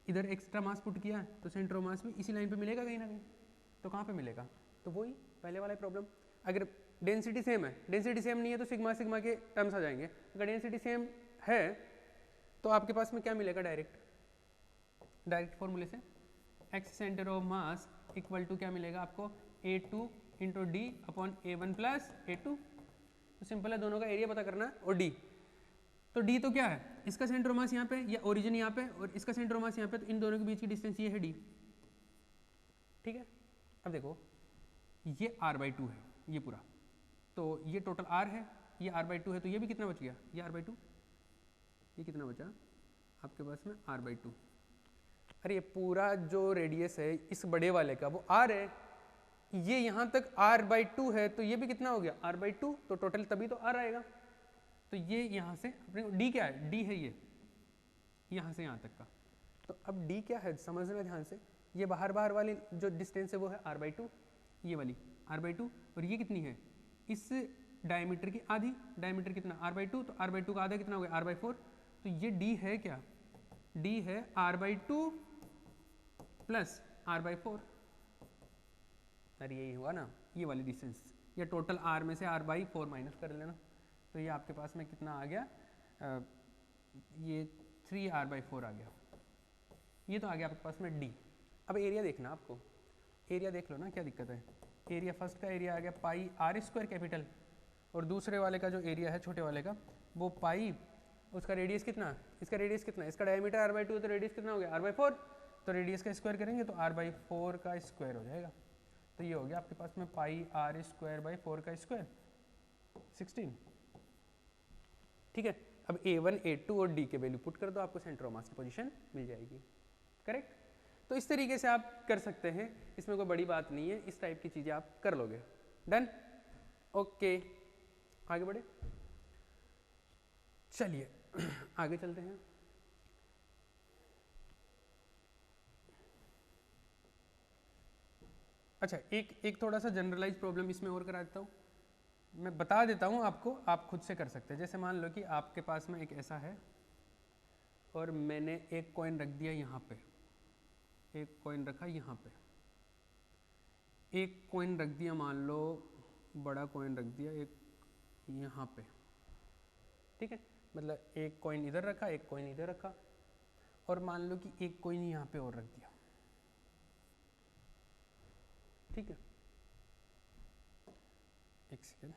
इधर एक्स्ट्रा मास पुट किया है तो सेंटर ऑफ मास भी इसी लाइन पे मिलेगा कहीं ना कहीं, तो कहाँ पे मिलेगा, तो वही पहले वाला प्रॉब्लम। अगर डेंसिटी सेम है, डेंसिटी सेम नहीं है तो सिग्मा सिग्मा के टर्म्स आ जाएंगे। अगर डेंसिटी सेम है तो आपके पास में क्या मिलेगा, डायरेक्ट फॉर्मूले से x centre of mass equal to क्या मिलेगा आपको, A2 into D upon A1 plus A2। तो सिंपल है, दोनों का एरिया पता करना है, और डी, तो डी तो क्या है, इसका सेंटर ऑफ मास यहाँ पे, या ओरिजिन यहाँ पे, और इसका सेंटर ऑफ मास यहाँ पे, तो इन दोनों के बीच की डिस्टेंस ये है डी, ठीक है। अब देखो ये r/2 है ये पूरा, तो ये टोटल r है, ये r/2 है, तो ये भी कितना बच गया, ये r/2, ये कितना बचा आपके पास में, r/2। अरे ये पूरा जो रेडियस है इस बड़े वाले का वो r है, ये यहाँ तक r/2 है, तो ये भी कितना हो गया, r/2, तो टोटल तभी तो r आएगा। तो ये यहाँ से अपने d क्या है, d है ये यहाँ से यहाँ तक का, तो अब d क्या है समझना ध्यान से, ये बाहर बाहर वाली जो डिस्टेंस है वो है r/2, ये वाली r/2, और ये कितनी है, इस डायमीटर की आधी, डायमीटर कितना r/2, तो r/2 का आधा कितना हो गया, r/4, तो ये d है क्या, d है r/2 प्लस r/4। अरे यही हुआ ना, ये वाली डिस्टेंस, ये टोटल r में से r/4 माइनस कर लेना, तो ये आपके पास में कितना आ गया, ये 3r/4 आ गया, ये तो आ गया आपके पास में d। अब एरिया देखना, आपको एरिया देख लो ना, क्या दिक्कत है। एरिया फर्स्ट का एरिया आ गया पाई r² कैपिटल, और दूसरे वाले का जो एरिया है छोटे वाले का वो पाई, उसका रेडियस कितना, इसका रेडियस कितना, इसका डायमीटर r/2, तो रेडियस कितना हो गया, r/4, तो रेडियस का स्क्वायर करेंगे तो r/4 का स्क्वायर हो जाएगा, तो ये हो गया आपके पास में पाई r² बाई 4 का स्क्वायर 16, ठीक है। अब A1, A2 और D के वैल्यू पुट कर दो, आपको सेंटर ऑफ मास की पोजीशन मिल जाएगी। करेक्ट? तो इस तरीके से आप कर सकते हैं, इसमें कोई बड़ी बात नहीं है, इस टाइप की चीज़ें आप कर लोगे। डन? ओके, आगे बढ़े, चलिए आगे चलते हैं। अच्छा, एक थोड़ा सा जनरलाइज प्रॉब्लम इसमें और करा देता हूँ, मैं बता देता हूँ आपको, आप खुद से कर सकते हैं। जैसे मान लो कि आपके पास में एक ऐसा है और मैंने एक कॉइन रख दिया यहाँ पे, एक कॉइन रखा यहाँ पे, एक कॉइन रख दिया, मान लो बड़ा कॉइन रख दिया एक यहाँ पे, ठीक है, मतलब एक कॉइन इधर रखा, एक कॉइन इधर रखा, और मान लो कि एक कॉइन यहाँ पे और रख दिया, ठीक है। एक सेकेंड,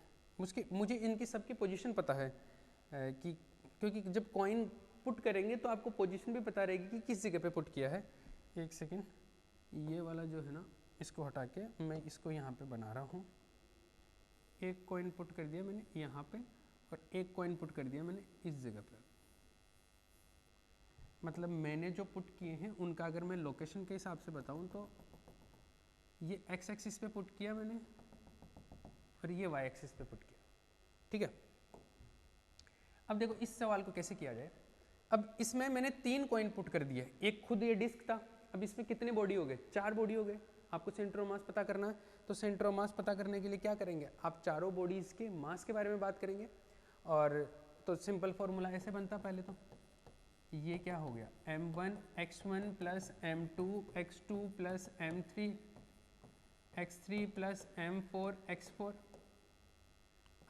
मुझे इनकी सबकी पोजीशन पता है कि क्योंकि जब कॉइन पुट करेंगे तो आपको पोजीशन भी पता रहेगी कि किस जगह पे पुट किया है। एक सेकेंड, ये वाला जो है ना, इसको हटा के मैं इसको यहाँ पे बना रहा हूँ। एक कॉइन पुट कर दिया मैंने यहाँ पे और एक कॉइन पुट कर दिया मैंने इस जगह पे। मतलब मैंने जो पुट किए हैं उनका अगर मैं लोकेशन के हिसाब से बताऊँ तो ये एक्स एक्सिस पे पुट किया मैंने और ये वाई एक्सिस पे पुट किया, ठीक है। अब देखो इस सवाल को कैसे किया जाए। अब इसमें मैंने 3 कॉइन पुट कर दिए, एक खुद ये डिस्क था। अब इसमें कितने बॉडी हो गए? 4 बॉडी हो गए। आपको सेंटर ऑफ मास पता करना है, तो सेंटर ऑफ मास पता करने के लिए क्या करेंगे, आप चारों बॉडीज के मास के बारे में बात करेंगे। और तो सिंपल फॉर्मूला ऐसे बनता, पहले तो ये क्या हो गया, m1 x1 plus m2 x2 plus m3 x3 plus m4 x4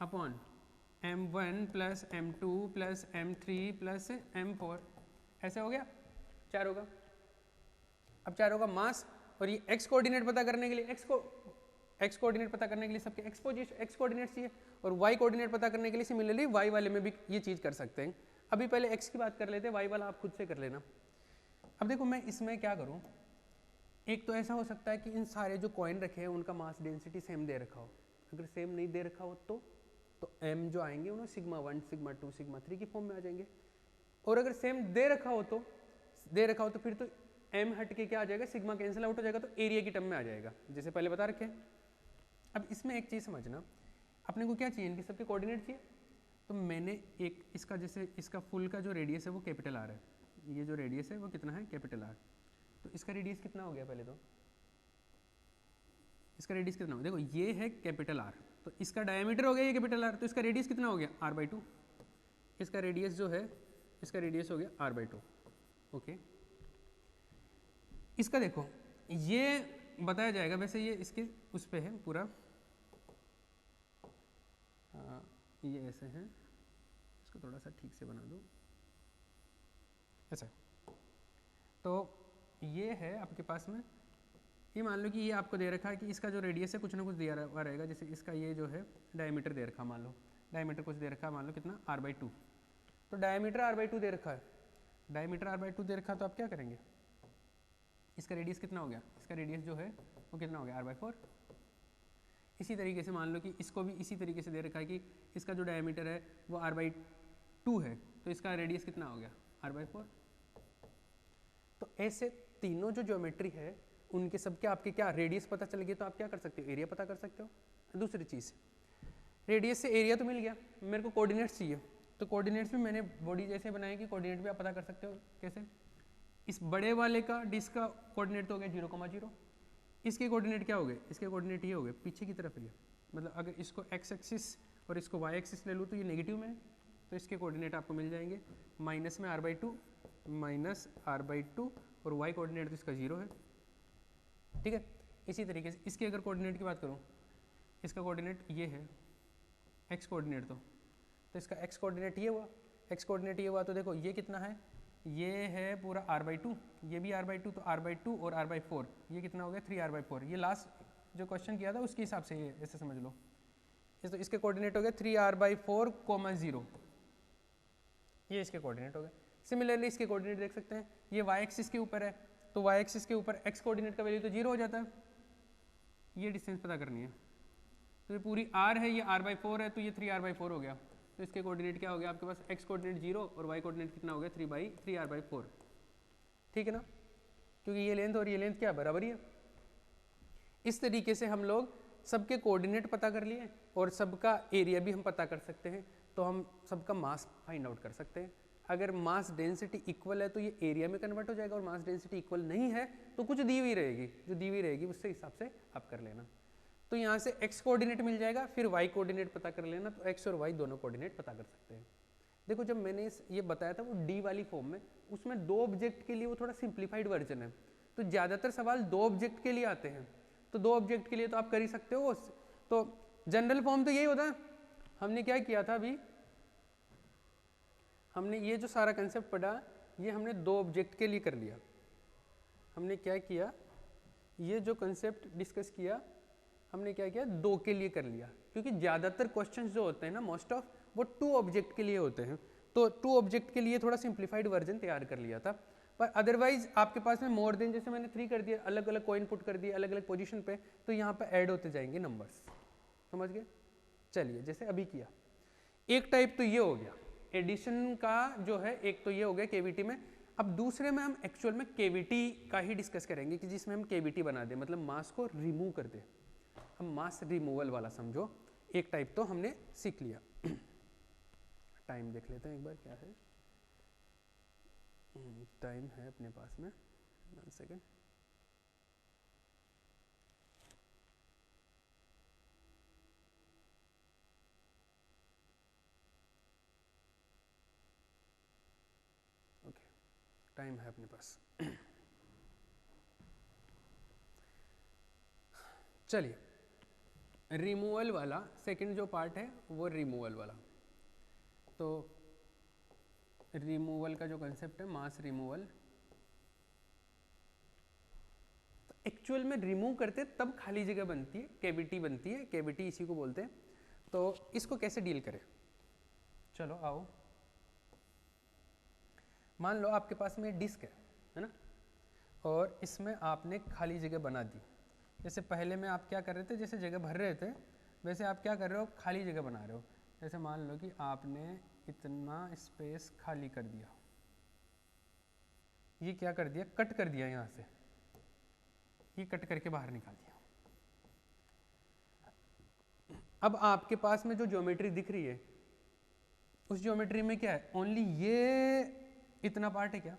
upon m1 plus m2 plus m3 plus m4, ऐसे हो गया। 4 होगा। अब 4 होगा मास, और ये x कोऑर्डिनेट पता करने के लिए x कोऑर्डिनेट पता करने के लिए सबके x कोऑर्डिनेट चाहिए, और y कोऑर्डिनेट पता करने के लिए सिमिलरली y वाले में भी ये चीज़ कर सकते हैं। अभी पहले x की बात कर लेते हैं, y वाला आप खुद से कर लेना। अब देखो मैं इसमें क्या करूँ, एक तो ऐसा हो सकता है कि इन सारे जो कॉइन रखे हैं उनका मास डेंसिटी सेम दे रखा हो। अगर सेम नहीं दे रखा हो तो m जो आएंगे उन्हें सिग्मा 1 सिग्मा 2 सिग्मा 3 की फॉर्म में आ जाएंगे। और अगर सेम दे रखा हो तो फिर तो m हट के क्या आ जाएगा, सिग्मा कैंसिल आउट हो जाएगा, तो एरिया की टर्म में आ जाएगा, जैसे पहले बता रखे हैं। अब इसमें एक चीज़ समझना, अपने को क्या चाहिए, इनके सबके कोऑर्डिनेट चाहिए। तो मैंने एक इसका, जैसे इसका फुल का जो रेडियस है वो कैपिटल आर है, ये जो रेडियस है वो कितना है, कैपिटल आर। तो इसका रेडियस कितना हो गया, पहले तो इसका रेडियस कितना हो गया, देखो ये है कैपिटल आर, तो इसका डायमीटर हो गया ये कैपिटल आर, तो इसका रेडियस कितना हो गया, r/2। इसका रेडियस जो है, इसका रेडियस हो गया r/2। ओके, इसका देखो ये बताया जाएगा, वैसे ये इसके उस पे है पूरा, ये ऐसे है, इसको थोड़ा सा ठीक से बना दो ऐसा। तो ये है आपके पास में, ये मान लो कि ये आपको दे रखा है कि इसका जो रेडियस है कुछ ना कुछ दिया हुआ रहेगा, जैसे इसका ये जो है डायमीटर दे रखा, मान लो डायमीटर कुछ दे रखा है, मान लो कितना r/2, तो डायमीटर r/2 दे रखा है, डायमीटर r/2 दे रखा है, तो आप क्या करेंगे, इसका रेडियस कितना हो गया, इसका रेडियस जो है वो कितना हो गया, r/4। इसी तरीके से मान लो कि इसको भी इसी तरीके से दे रखा है कि इसका जो डायमीटर है वो r/2 है, तो इसका रेडियस कितना हो गया, r/4। तो ऐसे तीनों जो ज्योमेट्री है उनके सबके आपके क्या रेडियस पता चल गया, तो आप क्या कर सकते हो, एरिया पता कर सकते हो। दूसरी चीज़, रेडियस से एरिया तो मिल गया, मेरे को कोऑर्डिनेट्स चाहिए, तो कोऑर्डिनेट्स भी मैंने बॉडी जैसे बनाई कि कोऑर्डिनेट भी आप पता कर सकते हो। कैसे, इस बड़े वाले का डिस्क का कोऑर्डिनेट तो हो गया 0,0, इसके कोऑर्डिनेट क्या हो गए, इसके कोऑर्डिनेट ये हो गए पीछे की तरफ ये, मतलब अगर इसको x एक्सिस और इसको y एक्सिस ले लूँ तो ये नेगेटिव में है, तो इसके कोऑर्डिनेट आपको मिल जाएंगे माइनस में r/2 माइनस r/2, और y कोऑर्डिनेट तो इसका 0 है, ठीक है। इसी तरीके से इसके अगर कोऑर्डिनेट की बात करूँ, इसका कोऑर्डिनेट ये है x कोऑर्डिनेट, तो इसका x कोऑर्डिनेट ये हुआ, x कोऑर्डिनेट ये हुआ, तो देखो ये कितना है, ये है पूरा r/2, ये भी r/2, तो r/2 और r/4 ये कितना हो गया 3r/4। ये लास्ट जो क्वेश्चन किया था उसके हिसाब से ये ऐसे समझ लो, तो इसके कोऑर्डिनेट हो गया 3r/4, 0, ये इसके कोऑर्डिनेट हो गए। सिमिलरली इसके कोऑर्डिनेट देख सकते हैं, ये y एक्सिस के ऊपर है, तो y एक्सिस के ऊपर x कोऑर्डिनेट का वैल्यू तो 0 हो जाता है, ये डिस्टेंस पता करनी है, तो ये पूरी r है, ये r/4 है, तो ये 3r/4 हो गया, तो इसके कोऑर्डिनेट क्या हो गया आपके पास, x कोऑर्डिनेट 0 और y कोऑर्डिनेट कितना हो गया 3r/4, ठीक है ना, क्योंकि ये लेंथ और ये लेंथ क्या बराबर ही है। इस तरीके से हम लोग सबके कोऑर्डिनेट पता कर लिए और सबका एरिया भी हम पता कर सकते हैं, तो हम सबका मास फाइंड आउट कर सकते हैं। अगर मास डेंसिटी इक्वल है तो ये एरिया में कन्वर्ट हो जाएगा, और मास डेंसिटी इक्वल नहीं है तो कुछ दी हुई रहेगी, जो दी हुई रहेगी उससे हिसाब से आप कर लेना। तो यहाँ से x कोऑर्डिनेट मिल जाएगा, फिर y कोऑर्डिनेट पता कर लेना, तो x और y दोनों कोऑर्डिनेट पता कर सकते हैं। देखो जब मैंने ये बताया था वो d वाली फॉर्म में, उसमें 2 ऑब्जेक्ट के लिए वो थोड़ा सिंप्लीफाइड वर्जन है, तो ज़्यादातर सवाल 2 ऑब्जेक्ट के लिए आते हैं, तो 2 ऑब्जेक्ट के लिए तो आप कर ही सकते हो। तो जनरल फॉर्म तो यही होता है। हमने क्या किया था अभी, हमने ये जो सारा कंसेप्ट पढ़ा ये हमने 2 ऑब्जेक्ट के लिए कर लिया। हमने क्या किया, ये जो कंसेप्ट डिस्कस किया हमने क्या किया 2 के लिए कर लिया, क्योंकि ज़्यादातर क्वेश्चंस जो होते हैं ना मोस्ट ऑफ वो 2 ऑब्जेक्ट के लिए होते हैं, तो 2 ऑब्जेक्ट के लिए थोड़ा सिंप्लीफाइड वर्जन तैयार कर लिया था। पर अदरवाइज आपके पास में मोर देन, जैसे मैंने 3 कर दिया, अलग अलग कॉइन पुट कर दिए अलग अलग पोजीशन पे, तो यहाँ पे ऐड होते जाएंगे नंबर्स, समझ गए। चलिए जैसे अभी किया, एक टाइप तो ये हो गया एडिशन का जो है, एक तो ये हो गया केवीटी में। अब दूसरे में हम एक्चुअल में केवीटी का ही डिस्कस करेंगे कि जिसमें हम केवीटी बना दें, मतलब मास को रिमूव कर दें। हम मास रिमूवल वाला समझो, एक टाइप तो हमने सीख लिया। टाइम देख लेते हैं एक बार क्या है, टाइम है अपने पास में, 1 सेकेंड। ओके, टाइम है अपने पास। चलिए रिमूवल वाला सेकंड जो पार्ट है वो रिमूवल वाला, तो रिमूवल का जो कंसेप्ट है मास रिमूवल, तो एक्चुअल में रिमूव करते तब खाली जगह बनती है, कैविटी बनती है, कैविटी इसी को बोलते हैं। तो इसको कैसे डील करें, चलो आओ। मान लो आपके पास में डिस्क है ना, और इसमें आपने खाली जगह बना दी। जैसे पहले में आप क्या कर रहे थे, जैसे जगह भर रहे थे वैसे आप क्या कर रहे हो, खाली जगह बना रहे हो। जैसे मान लो कि आपने इतना स्पेस खाली कर दिया, ये क्या कर दिया, कट कर दिया, यहाँ से ये कट करके बाहर निकाल दिया। अब आपके पास में जो ज्योमेट्री दिख रही है उस ज्योमेट्री में क्या है, ओनली ये इतना पार्ट है। क्या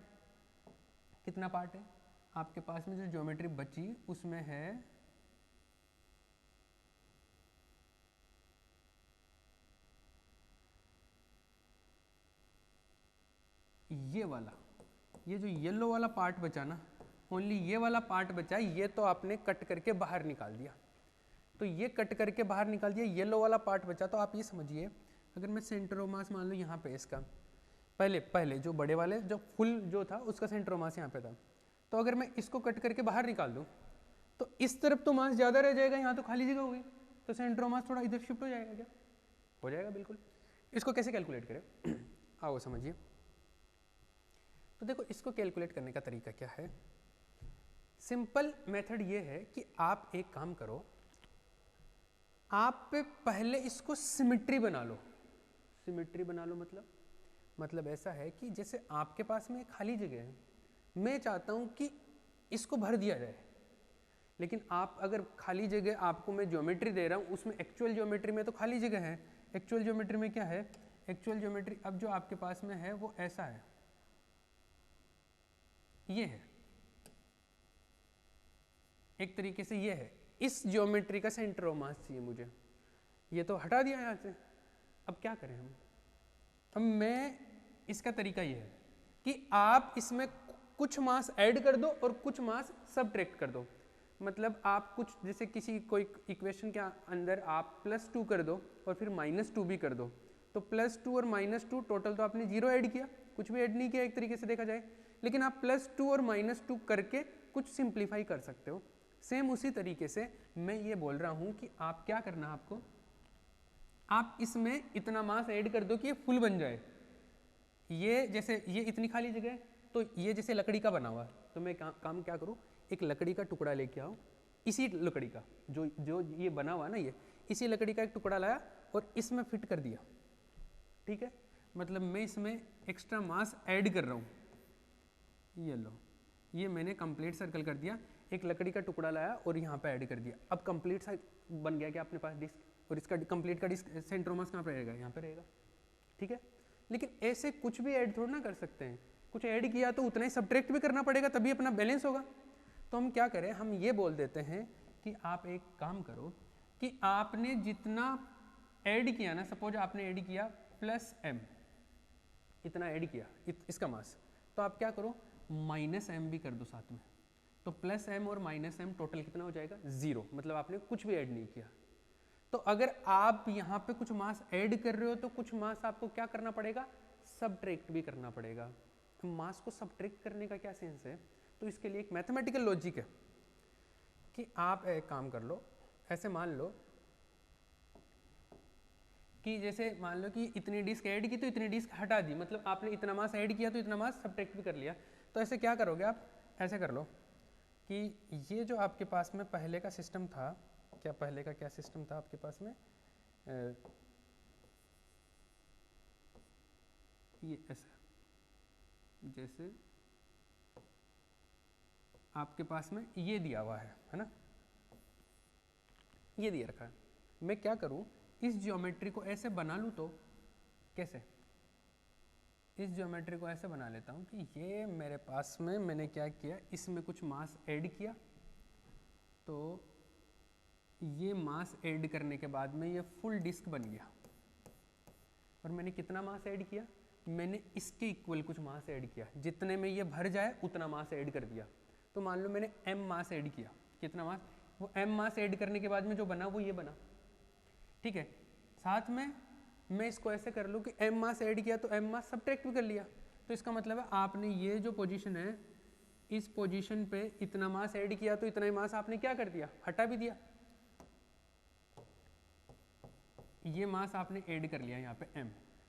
कितना पार्ट है आपके पास में, जो ज्योमेट्री बची उसमें है ये वाला, ये जो येलो वाला पार्ट बचा ना, ओनली ये वाला पार्ट बचा, ये तो आपने कट करके बाहर निकाल दिया। तो ये कट करके बाहर निकाल दिया, येलो वाला पार्ट बचा। तो आप ये समझिए, अगर मैं सेंटर ऑफ मास मान लो यहाँ पे इसका, पहले जो बड़े वाले जो फुल जो था उसका सेंटर ऑफ मास यहाँ पे था, तो अगर मैं इसको कट करके बाहर निकाल दूँ तो इस तरफ तो मास ज़्यादा रह जाएगा, यहाँ तो खाली जगह होगी, तो सेंटर ऑफ मास थोड़ा इधर शिफ्ट हो जाएगा। क्या हो जाएगा, बिल्कुल। इसको कैसे कैलकुलेट करें, आओ समझिए। तो देखो इसको कैलकुलेट करने का तरीका क्या है, सिंपल मेथड ये है कि आप एक काम करो, आप पहले इसको सिमेट्री बना लो। सिमेट्री बना लो मतलब ऐसा है कि जैसे आपके पास में खाली जगह है, मैं चाहता हूं कि इसको भर दिया जाए, लेकिन आप अगर खाली जगह आपको मैं ज्योमेट्री दे रहा हूं, उसमें एक्चुअल ज्योमेट्री में तो खाली जगह है। एक्चुअल ज्योमेट्री में क्या है, एक्चुअल ज्योमेट्री अब जो आपके पास में है वो ऐसा है, ये है एक तरीके से, ये है। इस ज्योमेट्री का सेंटर ऑफ मास चाहिए मुझे, ये तो हटा दिया यहाँ से। अब क्या करें हम, अब मैं इसका तरीका ये है कि आप इसमें कुछ मास ऐड कर दो और कुछ मास सबट्रैक्ट कर दो। मतलब आप कुछ जैसे किसी कोई इक्वेशन के अंदर आप +2 कर दो और फिर -2 भी कर दो, तो +2 और -2 टोटल तो आपने 0 ऐड किया, कुछ भी ऐड नहीं किया एक तरीके से देखा जाए, लेकिन आप +2 और -2 करके कुछ सिंप्लीफाई कर सकते हो। सेम उसी तरीके से मैं ये बोल रहा हूँ कि आप क्या करना, आपको आप इसमें इतना मास ऐड कर दो कि ये फुल बन जाए। ये जैसे ये इतनी खाली जगह है, तो ये जैसे लकड़ी का बना हुआ है, तो मैं काम क्या करूँ, एक लकड़ी का टुकड़ा लेके आओ, इसी लकड़ी का जो ये बना हुआ है ना, ये इसी लकड़ी का एक टुकड़ा लाया और इसमें फिट कर दिया। ठीक है, मतलब मैं इसमें एक्स्ट्रा मास ऐड कर रहा हूँ, ये लो, ये मैंने कंप्लीट सर्कल कर दिया, एक लकड़ी का टुकड़ा लाया और यहाँ पे ऐड कर दिया, अब कंप्लीट सा बन गया क्या अपने पास डिस्क, और इसका कंप्लीट का डिस्क सेंटर मास कहाँ पे रहेगा, यहाँ पे रहेगा, ठीक है। लेकिन ऐसे कुछ भी ऐड थोड़ा ना कर सकते हैं, कुछ ऐड किया तो उतना ही सब्ट्रैक्ट भी करना पड़ेगा, तभी अपना बैलेंस होगा। तो हम क्या करें, हम ये बोल देते हैं कि आप एक काम करो कि आपने जितना ऐड किया ना, सपोज आपने ऐड किया प्लस m, इतना ऐड किया इसका मास, तो आप क्या करो माइनस m भी कर दो साथ में, तो प्लस m और माइनस m टोटल कितना हो जाएगा 0, मतलब आपने कुछ भी ऐड नहीं किया। तो अगर आप यहाँ पे कुछ मास ऐड कर रहे हो तो कुछ मास आपको क्या करना पड़ेगा, सब्ट्रैक्ट भी करना पड़ेगा। तो मास को सब्ट्रैक्ट करने का क्या सेंस है, तो इसके लिए एक मैथमेटिकल लॉजिक है कि आप एक काम कर लो, ऐसे मान लो कि जैसे मान लो कि इतनी डिस्क ऐड की तो इतनी डिस्क हटा दी, मतलब आपने इतना मास ऐड किया तो इतना मास सब्ट्रैक्ट भी कर लिया। तो ऐसे क्या करोगे आप, ऐसे कर लो कि ये जो आपके पास में पहले का सिस्टम था, क्या पहले का क्या सिस्टम था आपके पास में, ये ऐसा, जैसे आपके पास में ये दिया हुआ है ना, ये दिया रखा है, मैं क्या करूं इस ज्योमेट्री को ऐसे बना लूं, तो कैसे, इस ज्योमेट्री को ऐसे बना लेता हूं कि ये मेरे पास में मैंने क्या किया, इसमें कुछ मास ऐड किया, तो ये मास ऐड करने के बाद में ये फुल डिस्क बन गया, और मैंने कितना मास ऐड किया, मैंने इसके इक्वल कुछ मास ऐड किया, जितने में ये भर जाए उतना मास ऐड कर दिया। तो मान लो मैंने m मास ऐड किया, कितना मास, वो m मास ऐड करने के बाद में जो बना वो ये बना, ठीक है। साथ में मैं इसको ऐसे कर लूँ कि m मास ऐड किया तो m मास सब्ट्रैक्ट भी कर लिया, तो इसका मतलब है आपने ये जो पोजीशन है, इस पोजीशन पे इतना मास ऐड किया तो इतना ही मास आपने क्या कर दिया, हटा भी दिया, ये मास आपने ऐड कर लिया यहाँ पे m,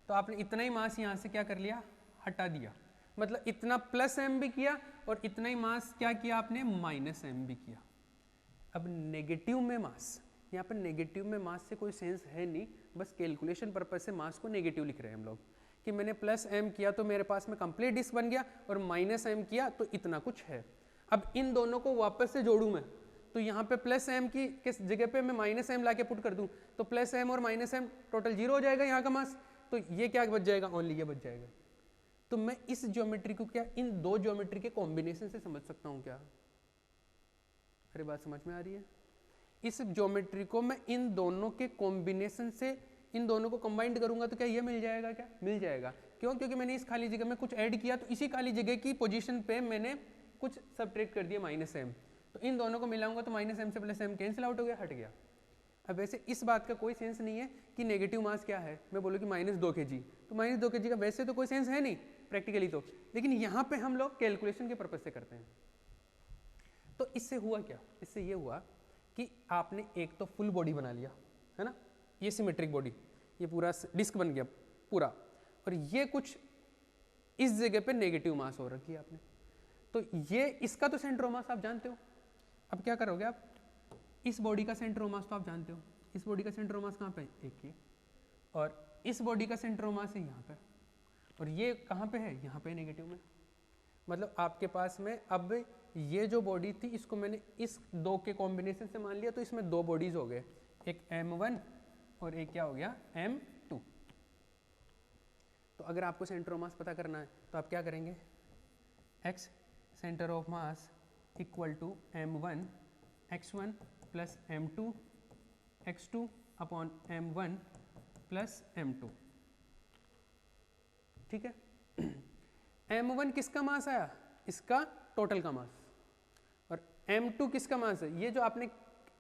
तो आपने इतना ही मास यहाँ से क्या कर लिया, हटा दिया, मतलब इतना प्लस m भी किया और इतना ही मास क्या किया आपने, माइनस m भी किया। अब नेगेटिव में मास, यहाँ पर नेगेटिव में मास से कोई सेंस है नहीं, बस कैलकुलेशन पर्पज से मास को नेगेटिव लिख रहे हैं हम लोग, कि मैंने प्लस m किया तो मेरे पास में कंप्लीट डिस्क बन गया, और माइनस m किया तो इतना कुछ है। अब इन दोनों को वापस से जोड़ूं मैं, तो यहाँ पे प्लस m की किस जगह पे मैं माइनस m लाके पुट कर दूं, तो प्लस m और माइनस m टोटल 0 हो जाएगा यहाँ का मास, तो ये क्या बच जाएगा, ओनली ये बच जाएगा। तो मैं इस ज्योमेट्री को क्या इन दो ज्योमेट्री के कॉम्बिनेशन से समझ सकता हूँ क्या, अरे बात समझ में आ रही है, इस ज्योमेट्री को मैं इन दोनों के कॉम्बिनेशन से, इन दोनों को कंबाइंड करूंगा तो क्या ये मिल जाएगा, क्या मिल जाएगा, क्यों, क्योंकि मैंने इस खाली जगह में कुछ ऐड किया, तो इसी खाली जगह की पोजीशन पे मैंने कुछ सब्ट्रैक्ट कर दिया माइनस m, तो इन दोनों को मिलाऊंगा तो माइनस m से प्लस m कैंसिल आउट हो गया, हट गया। अब वैसे इस बात का कोई सेंस नहीं है कि नेगेटिव मास क्या है, मैं बोलूँ कि -2 kg, तो -2 kg का वैसे तो कोई सेंस है नहीं प्रैक्टिकली तो, लेकिन यहाँ पे हम लोग कैलकुलेशन के पर्पज से करते हैं। तो इससे हुआ क्या, इससे ये हुआ कि आपने एक तो फुल बॉडी बना लिया है ना, ये सिमेट्रिक बॉडी, ये पूरा डिस्क बन गया पूरा, और ये कुछ इस जगह पे नेगेटिव मास हो रखी है आपने, तो ये इसका तो सेंटर ऑफ मास आप जानते हो। अब क्या करोगे आप, इस बॉडी का सेंटर ऑफ मास तो आप जानते हो, इस बॉडी का सेंटर ऑफ मास कहाँ पे, एक ये, और इस बॉडी का सेंटर ऑफ मास है यहाँ पे, और ये कहाँ पे है, यहाँ पे नेगेटिव में, मतलब आपके पास में अब ये जो बॉडी थी इसको मैंने इस दो के कॉम्बिनेशन से मान लिया, तो इसमें दो बॉडीज हो गए, एक m1 और एक क्या हो गया m2। तो अगर आपको सेंटर ऑफ मास पता करना है तो आप क्या करेंगे, x centre of mass equal to m1 x1 plus m2 x2 upon m1 plus m2, ठीक है। m1 किसका मास आया, इसका टोटल का मास, और m2 किसका मास है, ये जो आपने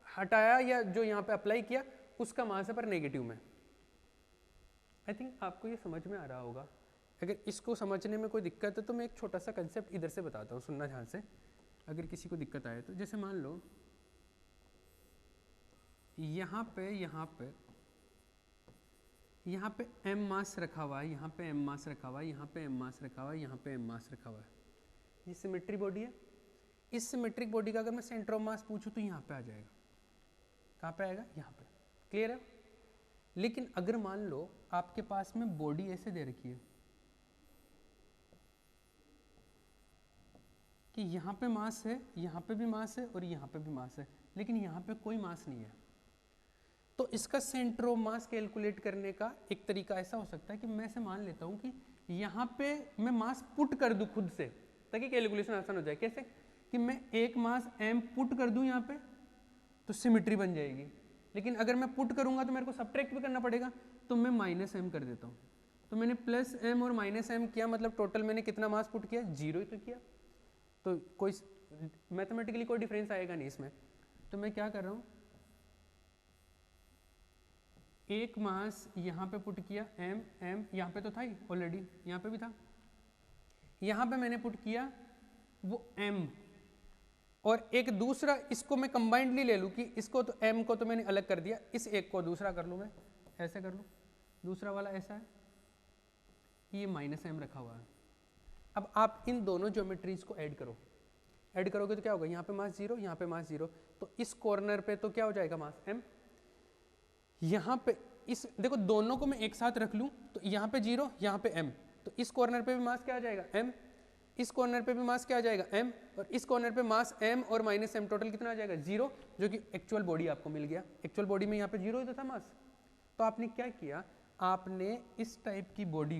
हटाया या जो यहाँ पे अप्लाई किया उसका मास है पर नेगेटिव में। आई थिंक आपको ये समझ में आ रहा होगा। अगर इसको समझने में कोई दिक्कत है तो मैं एक छोटा सा कंसेप्ट इधर से बताता हूँ, सुनना ध्यान से, अगर किसी को दिक्कत आए तो। जैसे मान लो यहाँ पे m मास रखा हुआ है, यहाँ पे m मास रखा हुआ है, यहाँ पे m मास रखा हुआ है, यहाँ पे m मास रखा हुआ है, ये सिमेट्रिक बॉडी है। इस सिमेट्रिक बॉडी का अगर मैं सेंटर ऑफ मास पूछूं तो यहाँ पे आ जाएगा, कहाँ पे आएगा, यहाँ पे, क्लियर है। लेकिन अगर मान लो आपके पास में बॉडी ऐसे दे रखी है कि यहाँ पे मास है, यहाँ पे भी मास है और यहाँ पे भी मास है, लेकिन यहाँ पे कोई मास नहीं है, तो इसका सेंटर ऑफ मास कैलकुलेट करने का एक तरीका ऐसा हो सकता है कि मैं ऐसे मान लेता हूँ कि यहाँ पे मैं मास पुट कर दूँ खुद से, ताकि कैलकुलेशन आसान हो जाए। कैसे कि मैं एक मास m पुट कर दूँ यहाँ पे तो सिमेट्री बन जाएगी, लेकिन अगर मैं पुट करूँगा तो मेरे को सब्ट्रैक्ट भी करना पड़ेगा, तो मैं -m कर देता हूँ। तो मैंने +m और -m किया, मतलब टोटल मैंने कितना मास पुट किया, 0 ही तो किया, तो कोई मैथमेटिकली कोई डिफरेंस आएगा नहीं इसमें। तो मैं क्या कर रहा हूँ, एक मास यहाँ पे पुट किया m यहाँ पे तो था ही ऑलरेडी, यहाँ पे भी था, यहाँ पे मैंने पुट किया वो m, और एक दूसरा इसको मैं कंबाइंडली ले लूँ कि इसको तो m को तो मैंने अलग कर दिया, इस एक को दूसरा कर लूँ, मैं ऐसे कर लूँ, दूसरा वाला ऐसा है, ये -m रखा हुआ है। अब आप इन दोनों ज्योमेट्रीज को ऐड करो, ऐड करोगे तो क्या होगा, यहाँ पे मास 0, यहाँ पे मास 0, तो इस कॉर्नर पे तो क्या हो जाएगा मास m, यहाँ पे इस देखो दोनों को मैं एक साथ रख लूँ तो यहाँ पे 0, यहाँ पे m, तो इस कॉर्नर पे भी मास क्या आ जाएगा m, इस कॉर्नर पे भी मास क्या आ जाएगा m, और इस कॉर्नर पे मास m और -m, टोटल कितना आ जाएगा 0, जो कि एक्चुअल बॉडी आपको मिल गया। एक्चुअल बॉडी में यहाँ पे 0 ही तो था मास। तो आपने क्या किया, आपने इस टाइप की बॉडी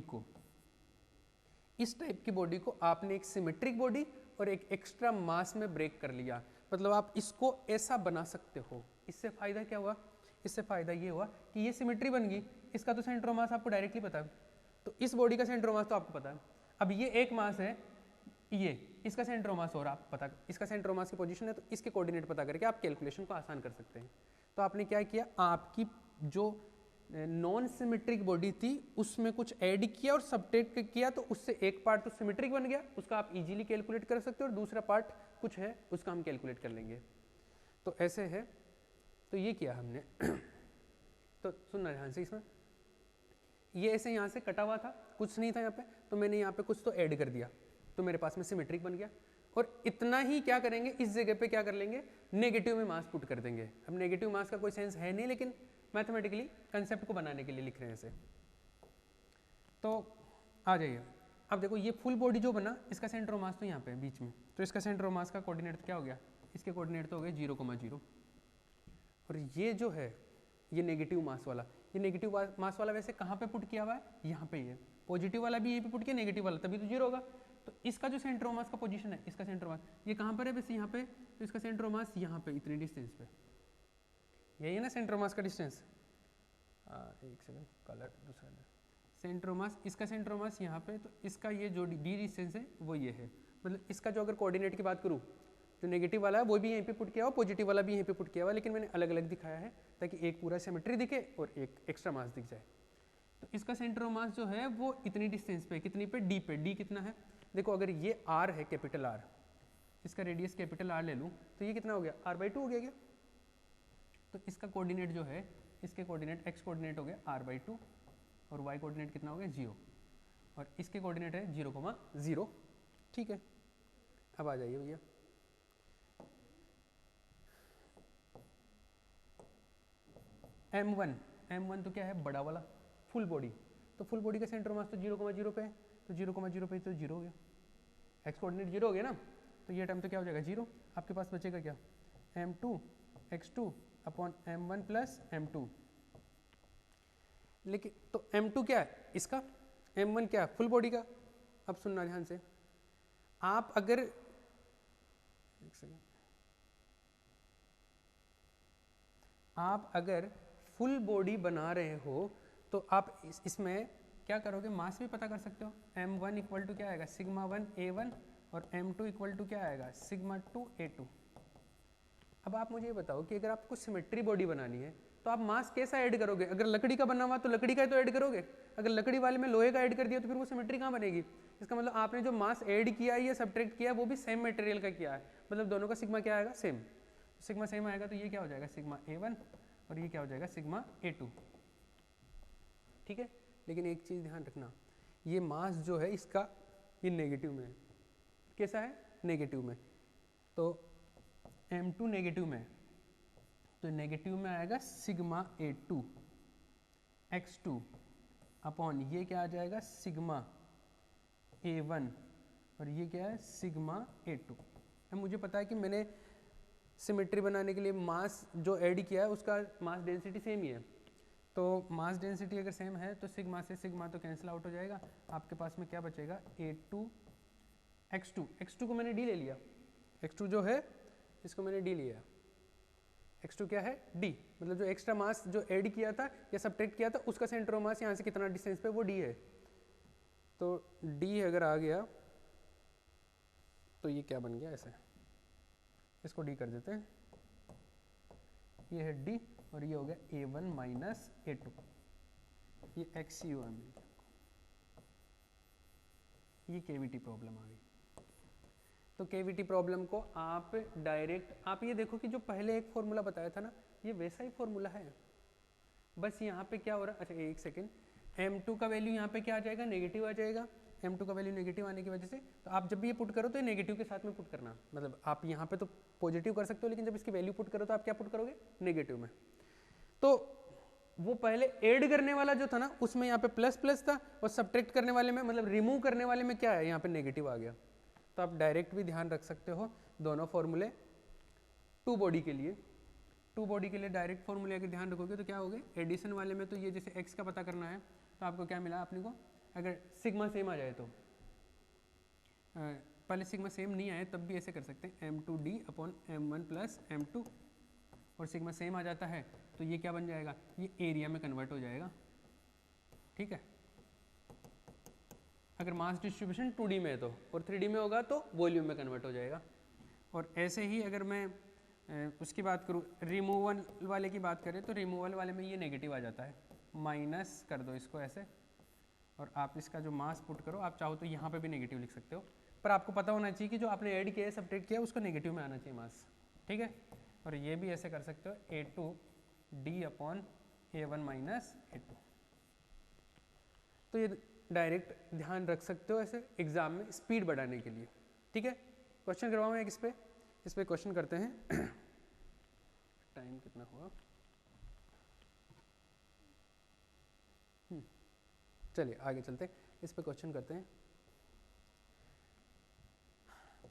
को आपने एक सिमेट्रिक बॉडी और एक एक्स्ट्रा मास में ब्रेक कर लिया, मतलब आप इसको ऐसा बना सकते हो। इससे फायदा क्या हुआ, इससे फायदा ये हुआ कि ये सिमेट्री बन गई, इसका तो सेंटर ऑफ मास आपको डायरेक्टली पता है, तो इस बॉडी का सेंटर ऑफ मास तो आपको पता है। अब ये एक मास है, ये इसका सेंटर ऑफ मास और आप पता, इसका सेंटर ऑफ मास की पोजीशन है, तो इसके कोऑर्डिनेट पता करके आप कैलकुलेशन को आसान कर सकते हैं। तो आपने क्या किया, आपकी जो नॉन सिमेट्रिक बॉडी थी उसमें कुछ ऐड किया और सब्ट्रैक्ट किया, तो उससे एक पार्ट तो सिमेट्रिक बन गया, उसका आप इजीली कैलकुलेट कर सकते हो, और दूसरा पार्ट कुछ है उसका हम कैलकुलेट कर लेंगे। तो ऐसे है, तो ये किया हमने। तो सुनना ध्यान से, इसमें ये ऐसे यहाँ से कटा हुआ था, कुछ नहीं था यहाँ पे, तो मैंने यहाँ पे कुछ तो ऐड कर दिया, तो मेरे पास में सिमेट्रिक बन गया। और इतना ही क्या करेंगे, इस जगह पे क्या कर लेंगे, नेगेटिव में मास पुट कर देंगे। अब नेगेटिव मास का कोई सेंस है नहीं, लेकिन मैथमेटिकली कंसेप्ट को बनाने के लिए लिख रहे हैं इसे। तो आ जाइए, अब देखो ये फुल बॉडी जो बना, इसका सेंटर ऑफ मास तो यहाँ पे बीच में, तो इसका सेंटर ऑफ मास का कोऑर्डिनेट क्या हो गया, इसके कोऑर्डिनेट तो हो गए 0,0, और ये जो है ये नेगेटिव मास वाला, ये नेगेटिव मास वाला वैसे कहाँ पे पुट किया हुआ है, यहाँ पे ही है। पॉजिटिव वाला भी यहीं पे पुट किया, नेगेटिव वाला तभी तो 0 होगा। तो इसका जो सेंटर ऑफ मास का पोजीशन है, इसका सेंटर ऑफ मास ये कहाँ पर है, वैसे यहाँ पे, तो इसका सेंटर ऑफ मास यहाँ पे इतनी डिस्टेंस पे, यही है ना सेंटर ऑफ मास का डिस्टेंस। एक सेकंड, कलर दूसरा है, सेंटर ऑफ मास, इसका सेंटर ऑफ मास यहाँ पे, तो इसका ये जो डी डिस्टेंस है वो ये है। मतलब इसका जो अगर कोऑर्डिनेट की बात करूँ, जो नेगेटिव वाला है वो भी यहीं पे पुट किया हुआ, पॉजिटिव वाला भी यहीं पे पुट किया हुआ, लेकिन मैंने अलग अलग दिखाया है ताकि एक पूरा सिमेट्री दिखे और एक एक्स्ट्रा मास दिख जाए। तो इसका सेंटर ऑफ मास जो है वो इतनी डिस्टेंस पे, कितनी पे, डी पे। डी कितना है, देखो अगर ये r है, कैपिटल R, इसका रेडियस कैपिटल R ले लूँ तो ये कितना हो गया, r/2 हो गया क्या। तो इसका कोऑर्डिनेट जो है, इसके कोऑर्डिनेट x कोऑर्डिनेट हो गया r/2 और y कोऑर्डिनेट कितना हो गया 0, और इसके कोऑर्डिनेट है 0,0। ठीक है, अब आ जाइए भैया, m1 तो क्या है, बड़ा वाला फुल बॉडी, तो फुल बॉडी का सेंटर मास तो 0,0 पे है, तो 0,0 पे तो 0 हो गया, x कोऑर्डिनेट 0 हो गया ना, तो ये टर्म तो क्या हो जाएगा 0। आपके पास बचेगा क्या, m2 x2 upon m1 plus m2। लेकिन तो m2 क्या है इसका, m1 क्या है फुल बॉडी का। अब सुनना ध्यान से, आप अगर एक सेकंड, आप अगर फुल बॉडी बना रहे हो तो आप इसमें क्या करोगे, मास भी पता कर सकते हो। m1 इक्वल टू क्या आएगा, σ1 a1, और m2 इक्वल टू क्या आएगा, σ2 a2। अब आप मुझे ये बताओ कि अगर आपको सिमेट्री बॉडी बनानी है तो आप मास कैसा ऐड करोगे। अगर लकड़ी का बना हुआ तो लकड़ी का तो ऐड करोगे, अगर लकड़ी वाले में लोहे का ऐड कर दिया तो फिर वो सिमेट्री कहाँ बनेगी। इसका मतलब आपने जो मास ऐड किया है या सब्ट्रैक्ट किया है वो भी सेम मटेरियल का किया है, मतलब दोनों का सिग्मा क्या आएगा, सेम। सिग्मा सेम आएगा तो ये क्या हो जाएगा, σ1 और ये क्या हो जाएगा, σ2। ठीक है, लेकिन एक चीज़ ध्यान रखना, ये मास जो है इसका ये नेगेटिव में है। कैसा है, नेगेटिव में। तो m2 नेगेटिव में, तो नेगेटिव में आएगा σ a2, x2 अपॉन ये क्या आ जाएगा सिग्मा a1 और ये क्या है सिग्मा a2। अब मुझे पता है कि मैंने सिमेट्री बनाने के लिए मास जो ऐड किया है उसका मास डेंसिटी सेम ही है, तो मास डेंसिटी अगर सेम है तो सिग्मा से सिग्मा तो कैंसिल आउट हो जाएगा, आपके पास में क्या बचेगा a2 x2 को मैंने d ले लिया, x2 जो है इसको मैंने d लिया, x2 क्या है d, मतलब जो एक्स्ट्रा मास जो ऐड किया था या सब्ट्रैक्ट किया था उसका सेंटर ऑफ मास यहाँ से कितना डिस्टेंस पे वो d है, तो d अगर आ गया तो ये क्या बन गया ऐसे, इसको d कर देते हैं, ये है d और ये हो गया a1 माइनस a2, ये XCO है, ये केवीटी प्रॉब्लम आ गई। तो केवीटी प्रॉब्लम को आप डायरेक्ट, आप ये देखो कि जो पहले एक फॉर्मूला बताया था ना ये वैसा ही फॉर्मूला है, बस यहाँ पे क्या हो रहा है, अच्छा एक सेकेंड, m2 का वैल्यू यहाँ पे क्या आ जाएगा नेगेटिव आ जाएगा, m2 का वैल्यू नेगेटिव आने की वजह से, तो आप जब भी ये पुट करो तो ये नेगेटिव के साथ में पुट करना, मतलब आप यहाँ पे तो पॉजिटिव कर सकते हो लेकिन जब इसकी वैल्यू पुट करो तो आप क्या पुट करोगे नेगेटिव में। तो वो पहले ऐड करने वाला जो था ना उसमें यहाँ पे प्लस प्लस था और सब्ट्रैक्ट करने वाले में मतलब रिमूव करने वाले में क्या है यहाँ पे नेगेटिव आ गया, तो आप डायरेक्ट भी ध्यान रख सकते हो दोनों फॉर्मूले टू बॉडी के लिए डायरेक्ट फॉर्मूले अगर ध्यान रखोगे तो क्या हो गए, एडिशन वाले में तो ये जैसे x का पता करना है तो आपको क्या मिला अपने को, अगर सिग्मा सेम आ जाए तो पहले सिग्मा सेम नहीं आए तब भी ऐसे कर सकते हैं m2d upon m1 plus m2, और सिग्मा सेम आ जाता है तो ये क्या बन जाएगा, ये एरिया में कन्वर्ट हो जाएगा, ठीक है। अगर मास डिस्ट्रीब्यूशन 2D में है तो, और 3D में होगा तो वॉल्यूम में कन्वर्ट हो जाएगा। और ऐसे ही अगर मैं उसकी बात करूँ रिमूवल वाले की बात करें तो रिमूवल वाले में ये नेगेटिव आ जाता है, माइनस कर दो इसको ऐसे और आप इसका जो मास पुट करो, आप चाहो तो यहाँ पे भी नेगेटिव लिख सकते हो, पर आपको पता होना चाहिए कि जो आपने ऐड किया है सब्ट्रैक्ट किया उसको नेगेटिव में आना चाहिए मास, ठीक है। और ये भी ऐसे कर सकते हो a2d upon a1 minus a2, तो ये डायरेक्ट ध्यान रख सकते हो ऐसे एग्जाम में स्पीड बढ़ाने के लिए, ठीक है। क्वेश्चन करवाऊँ एक इस पे क्वेश्चन करते हैं टाइम कितना हुआ, चलिए आगे चलते हैं, इस पे क्वेश्चन करते हैं।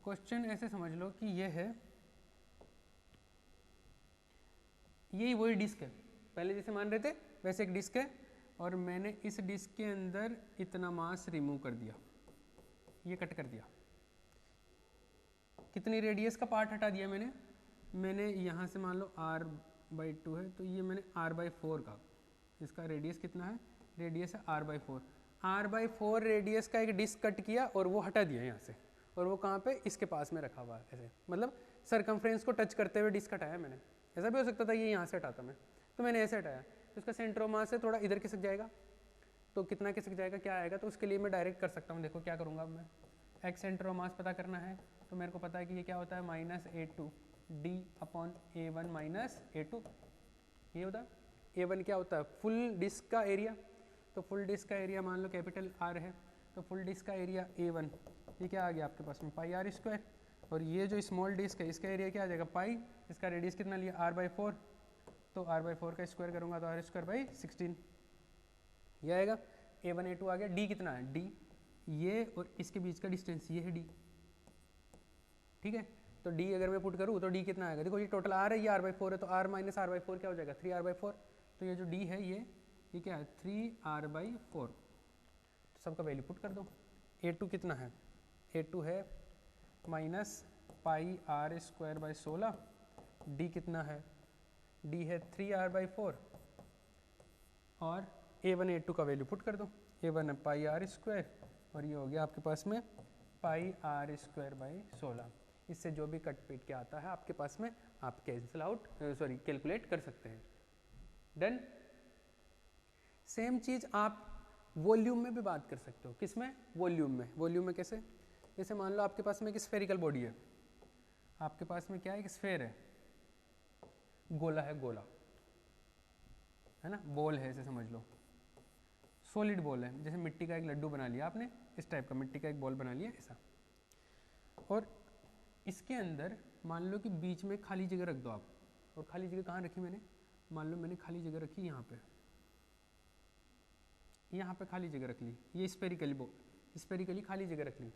क्वेश्चन ऐसे समझ लो कि ये है, यही वही डिस्क है, पहले जैसे मान रहे थे वैसे एक डिस्क है और मैंने इस डिस्क के अंदर इतना मास रिमूव कर दिया, ये कट कर दिया, कितनी रेडियस का पार्ट हटा दिया मैंने यहाँ से मान लो r/2 है तो ये मैंने r/4 का, इसका रेडियस कितना है, रेडियस है r/4 रेडियस का एक डिस्क कट किया और वो हटा दिया यहाँ से, और वो कहाँ पे इसके पास में रखा हुआ है ऐसे, मतलब सरकमफ्रेंस को टच करते हुए डिस्क हटाया मैंने, ऐसा भी हो सकता था ये यहाँ से हटाता मैं, तो मैंने ऐसे हटाया, तो इसका सेंटर ऑफ मास से थोड़ा इधर खिसक जाएगा, तो कितना खिसक जाएगा क्या आएगा, तो उसके लिए मैं डायरेक्ट कर सकता हूँ, देखो क्या करूँगा मैं, एक्स सेंटर ऑफ मास पता करना है तो मेरे को पता है कि ये क्या होता है minus a2d upon a1 minus a2, ये होता है a1 क्या होता है फुल डिस्क का एरिया, तो फुल डिस्क का एरिया मान लो कैपिटल R है, तो फुल डिस्क का एरिया a1 ये क्या आ गया आपके पास में पाई r स्क्वायर, और ये जो स्मॉल डिस्क है इसका एरिया क्या आ जाएगा पाई, इसका रेडियस कितना लिया r/4, तो r/4 का स्क्वायर करूँगा तो r²/16 ये आएगा, a1 a2 आ गया, d कितना है d, ये और इसके बीच का डिस्टेंस ये है d, ठीक है। तो d अगर मैं पुट करूँ तो d कितना आएगा, देखो ये टोटल r है ये r/4 है तो r माइनस r/4 क्या हो जाएगा 3r/4, तो ये जो d है ये क्या है 3r/4, तो सबका वैल्यू पुट कर दो, a2 कितना है, a2 है माइनस पाई r²/16, d कितना है, d है 3r/4 और a1 a2 का वैल्यू पुट कर दो, a1 है पाई r² और ये हो गया आपके पास में पाई r²/16, इससे जो भी कट पीट के आता है आपके पास में आप कैंसिल आउट कैलकुलेट कर सकते हैं, डन। सेम चीज़ आप वॉल्यूम में भी बात कर सकते हो, किसमें वॉल्यूम में कैसे, जैसे मान लो आपके पास में एक स्फेरिकल बॉडी है, आपके पास में क्या है एक स्फेयर है, गोला है ना, बॉल है ऐसे समझ लो, सॉलिड बॉल है, जैसे मिट्टी का एक लड्डू बना लिया आपने, इस टाइप का मिट्टी का एक बॉल बना लिया ऐसा, और इसके अंदर मान लो कि बीच में खाली जगह रख दो आप, और खाली जगह कहाँ रखी मैंने, मान लो मैंने खाली जगह रखी यहाँ पे, यहाँ पे खाली जगह रख ली, ये स्पेरिकली खाली जगह रख ली,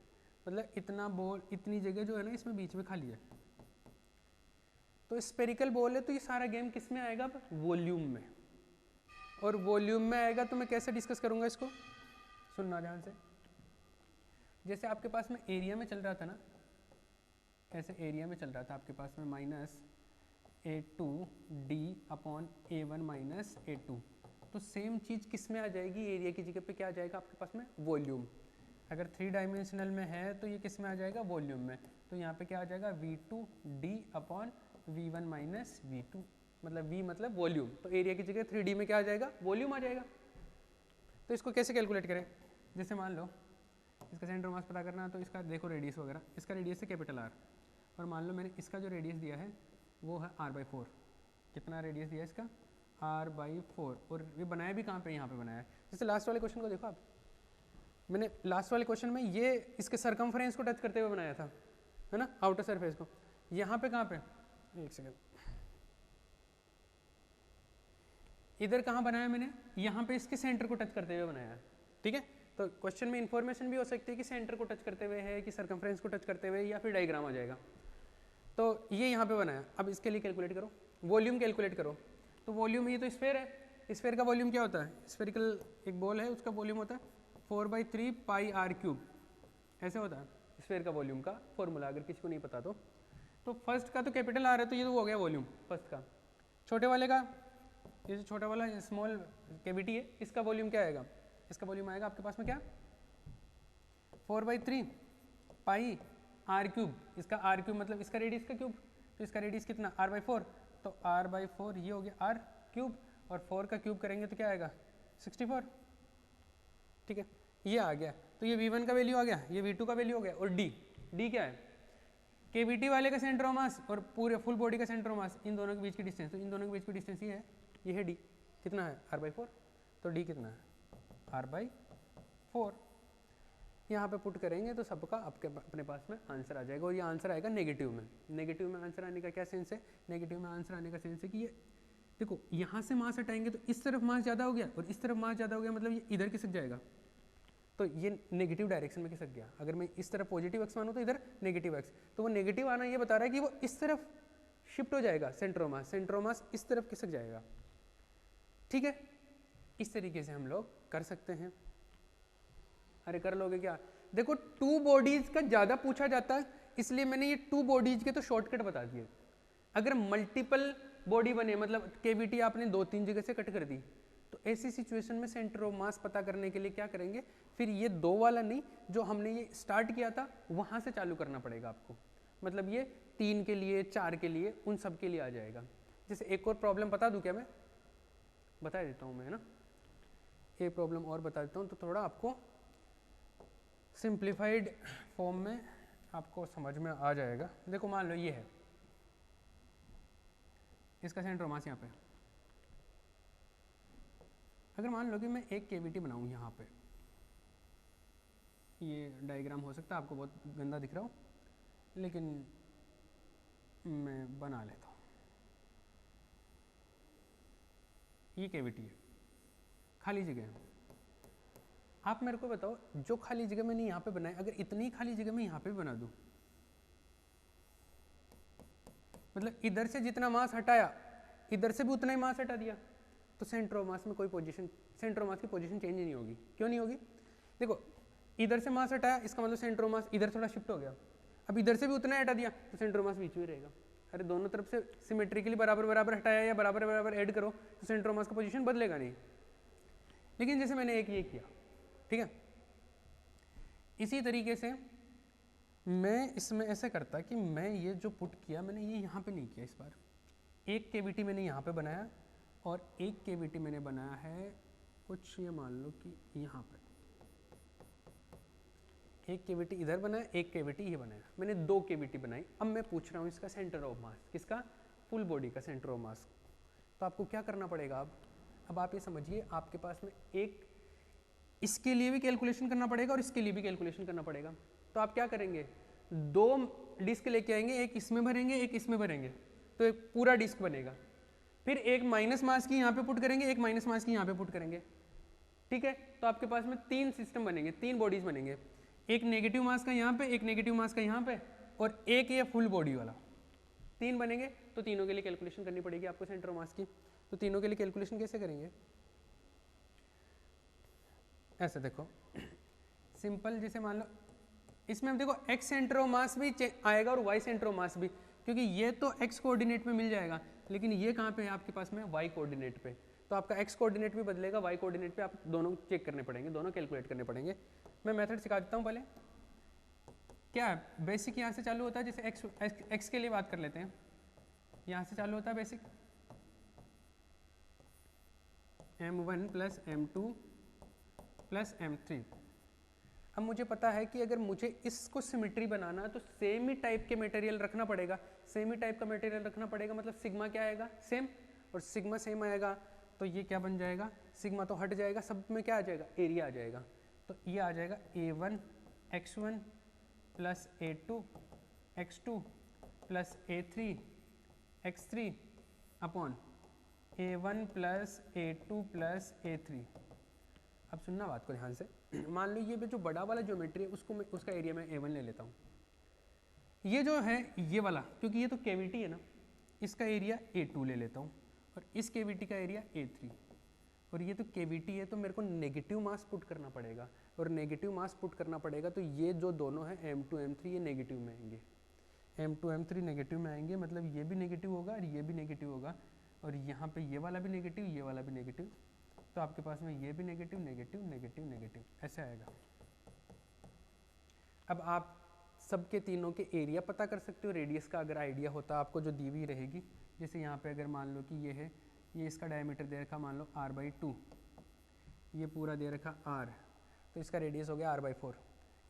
मतलब इतना बॉल, इतनी जगह जो है ना इसमें बीच में खाली है। तो स्पेरिकल बॉल है तो ये सारा गेम किस में आएगा? अब वॉल्यूम में। और वॉल्यूम में आएगा तो मैं कैसे डिस्कस करूंगा इसको, सुनना ध्यान से। जैसे आपके पास में एरिया में चल रहा था ना, ऐसे एरिया में चल रहा था आपके पास में -A2D/A1 - A2, तो सेम चीज़ किस में आ जाएगी? एरिया की जगह पे क्या आ जाएगा आपके पास में? वॉल्यूम। अगर 3 डायमेंशनल में है तो ये किस में आ जाएगा? वॉल्यूम में। तो यहाँ पे क्या आ जाएगा? V2D/V1 - V2, मतलब V मतलब वॉल्यूम, तो एरिया की जगह 3D में क्या आ जाएगा? वॉल्यूम आ जाएगा। तो इसको कैसे कैलकुलेट करें? जैसे मान लो इसका सेंटर मास पता करना, तो इसका देखो रेडियस वगैरह, इसका रेडियस है R, और मान लो मैंने इसका जो रेडियस दिया है वो है R/4। कितना रेडियस दिया है इसका? R/4। और ये बनाया भी कहाँ पे? यहाँ पे बनाया है। जैसे लास्ट वाले क्वेश्चन को देखो आप, मैंने लास्ट वाले क्वेश्चन में ये इसके सरकमफ्रेंस को टच करते हुए बनाया था, है ना, आउटर सरफेस को। यहाँ पे कहाँ पे? एक सेकेंड, इधर कहाँ बनाया मैंने? यहाँ पे इसके सेंटर को टच करते हुए बनाया है, ठीक है। तो क्वेश्चन में इंफॉर्मेशन भी हो सकती है कि सेंटर को टच करते हुए है, कि सरकमफ्रेंस को टच करते हुए, या फिर डायग्राम आ जाएगा। तो ये यहाँ पे बनाया। अब इसके लिए कैलकुलेट करो, वॉल्यूम कैलकुलेट करो। तो वॉल्यूम, ये तो स्फेयर है, स्फेयर का वॉल्यूम क्या होता है? स्फेरिकल एक बॉल है, उसका वॉल्यूम होता है 4/3 πr³, ऐसे होता है स्फेयर का वॉल्यूम का फॉर्मूला, अगर किसी को नहीं पता तो। फर्स्ट का तो कैपिटल R है, तो ये तो हो गया वॉल्यूम फर्स्ट का। छोटे वाले का, ये जो छोटा वाला स्मॉल कैविटी है, इसका वॉल्यूम क्या आएगा? इसका वॉल्यूम आएगा आपके पास में क्या? 4/3 πr³। इसका r³ मतलब इसका रेडियस का क्यूब, तो इसका रेडियस कितना? R/4, तो R/4 ये हो गया R³, और 4 का क्यूब करेंगे तो क्या आएगा? 64, ठीक है। ये आ गया, तो ये V1 का वैल्यू आ गया, ये V2 का वैल्यू हो गया। और D क्या है? केविटी वाले का सेंटर ऑफ मास और पूरे फुल बॉडी का सेंटर ऑफ मास, इन दोनों के बीच की डिस्टेंस, तो इन दोनों के बीच की डिस्टेंस ये है D। कितना है? R/4। तो D कितना है? R/4। यहाँ पे पुट करेंगे तो सबका आपके अपने पास में आंसर आ जाएगा, और ये आंसर आएगा नेगेटिव में। नेगेटिव में आंसर आने का क्या सेंस है? नेगेटिव में आंसर आने का सेंस है कि ये देखो, यहाँ से मास हटाएंगे तो इस तरफ मास ज़्यादा हो गया, और इस तरफ मास ज़्यादा हो गया, मतलब ये इधर खिसक जाएगा, तो ये नेगेटिव डायरेक्शन में खिसक गया। अगर मैं इस तरफ पॉजिटिव एक्स मानूँ तो इधर नेगेटिव एक्स, तो वो नेगेटिव आना ये बता रहा है कि वो इस तरफ शिफ्ट हो जाएगा, सेंटर ऑफ मास इस तरफ खिसक जाएगा, ठीक है। इस तरीके से हम लोग कर सकते हैं। अरे कर लोगे क्या? देखो 2 बॉडीज का ज़्यादा पूछा जाता है, इसलिए मैंने ये 2 बॉडीज के तो शॉर्टकट बता दिए। अगर मल्टीपल बॉडी बने, मतलब केविटी आपने 2-3 जगह से कट कर दी, तो ऐसी सिचुएशन में सेंटर ऑफ मास पता करने के लिए क्या करेंगे? फिर ये 2 वाला नहीं, जो हमने ये स्टार्ट किया था वहाँ से चालू करना पड़ेगा आपको। मतलब ये 3 के लिए, 4 के लिए, उन सब के लिए आ जाएगा। जैसे एक और प्रॉब्लम बता दूं क्या? मैं बता देता हूँ, मैं, है ना, एक प्रॉब्लम और बता देता हूँ, तो थोड़ा आपको सिंप्लीफाइड फॉर्म में आपको समझ में आ जाएगा। देखो मान लो ये है, इसका सेंटर ऑफ मास यहाँ पे। अगर मान लो कि मैं एक केविटी बनाऊँ यहाँ पे, ये डायग्राम हो सकता है आपको बहुत गंदा दिख रहा हो, लेकिन मैं बना लेता हूँ। ये केविटी है, खाली जगह है। आप मेरे को बताओ, जो खाली जगह मैंने यहाँ पे बनाई, अगर इतनी खाली जगह मैं यहाँ पे भी बना दूँ, मतलब इधर से जितना मास हटाया इधर से भी उतना ही मास हटा दिया, तो सेंटर ऑफ मास में कोई पोजीशन, सेंटर ऑफ मास की पोजीशन चेंज नहीं होगी। क्यों नहीं होगी? देखो इधर से मास हटाया, इसका मतलब सेंटर ऑफ मास इधर थोड़ा शिफ्ट हो गया। अब इधर से भी उतना ही हटा दिया, तो सेंटर ऑफ मास बीच में रहेगा। अरे दोनों तरफ से सिमेट्रिकली बराबर बराबर हटाया या बराबर बराबर ऐड करो, तो सेंटर ऑफ मास का पोजीशन बदलेगा नहीं। लेकिन जैसे मैंने एक ये किया, ठीक है, इसी तरीके से मैं इसमें ऐसे करता कि मैं ये जो पुट किया, मैंने ये यहाँ पे नहीं किया। इस बार एक केविटी मैंने यहाँ पे बनाया, और एक केविटी मैंने बनाया है कुछ, ये मान लो कि यहाँ पे एक केविटी इधर बनाया, एक केविटी ये बनाया, मैंने 2 केविटी बनाई। अब मैं पूछ रहा हूँ इसका सेंटर ऑफ मास, किसका? फुल बॉडी का सेंटर ऑफ मास। तो आपको क्या करना पड़ेगा? अब आप ये समझिए, आपके पास में एक इसके लिए भी कैलकुलेशन करना पड़ेगा और इसके लिए भी कैलकुलेशन करना पड़ेगा। तो आप क्या करेंगे? 2 डिस्क लेके आएंगे, एक इसमें भरेंगे, एक इसमें भरेंगे, तो एक पूरा डिस्क बनेगा। फिर एक माइनस मास की यहाँ पे पुट करेंगे, एक माइनस मास की यहाँ पे पुट करेंगे, ठीक है। तो आपके पास में 3 सिस्टम बनेंगे, 3 बॉडीज बनेंगे, एक नेगेटिव मास का यहाँ पे, एक नेगेटिव मास का यहाँ पे, और एक ये फुल बॉडी वाला, 3 बनेंगे। तो तीनों के लिए कैलकुलेशन करनी पड़ेगी आपको सेंटर ऑफ मास की। तो तीनों के लिए कैलकुलेशन कैसे करेंगे, ऐसे देखो सिंपल, जैसे मान लो इसमें हम देखो x सेंटर ऑफ मास भी आएगा और y सेंटर ऑफ मास भी, क्योंकि ये तो x कोऑर्डिनेट में मिल जाएगा, लेकिन ये कहाँ पे है आपके पास में, y कोऑर्डिनेट पे। तो आपका x कोऑर्डिनेट भी बदलेगा, y कोऑर्डिनेट पे आप दोनों चेक करने पड़ेंगे, दोनों कैलकुलेट करने पड़ेंगे। मैं मेथड सिखा देता हूँ पहले। क्या है बेसिक, यहाँ से चालू होता है, जैसे x के लिए बात कर लेते हैं, यहाँ से चालू होता है basic m1 plus m2 plus m3। अब मुझे पता है कि अगर मुझे इसको सिमेट्री बनाना है तो सेम ही टाइप के मटेरियल रखना पड़ेगा, सेम ही टाइप का मटेरियल रखना पड़ेगा, मतलब सिग्मा क्या आएगा, सेम, और सिग्मा सेम आएगा तो ये क्या बन जाएगा, सिग्मा तो हट जाएगा, सब में क्या आ जाएगा, एरिया आ जाएगा। तो ये आ जाएगा a1 x1 plus a2 x2 plus a3 x3 upon a1 plus a2 plus a3। अब सुनना बात को ध्यान से, मान लो ये जो बड़ा वाला ज्योमेट्री है उसको मैं, उसका एरिया मैं a1 ले लेता हूँ। ये जो है ये वाला, क्योंकि ये तो कैविटी है ना, इसका एरिया a2 ले लेता हूँ, और इस कैविटी का एरिया a3, और ये तो कैविटी है तो मेरे को नेगेटिव मास पुट करना पड़ेगा, और नेगेटिव मास पुट करना पड़ेगा तो ये जो दोनों हैं m2 m3 ये नेगेटिव में आएंगे, m2 m3 नेगेटिव में आएंगे, मतलब ये भी नेगेटिव होगा और ये भी नेगेटिव होगा, और यहाँ पे ये वाला भी नेगेटिव, ये वाला भी नेगेटिव, तो आपके पास में ये भी नेगेटिव नेगेटिव नेगेटिव नेगेटिव ऐसे आएगा। अब आप सबके तीनों के एरिया पता कर सकते हो, रेडियस का अगर आइडिया होता आपको जो दी हुई रहेगी, जैसे यहाँ पे अगर मान लो कि ये है, ये इसका डायमीटर दे रखा मान लो r/2, ये पूरा दे रखा r, तो इसका रेडियस हो गया r/4।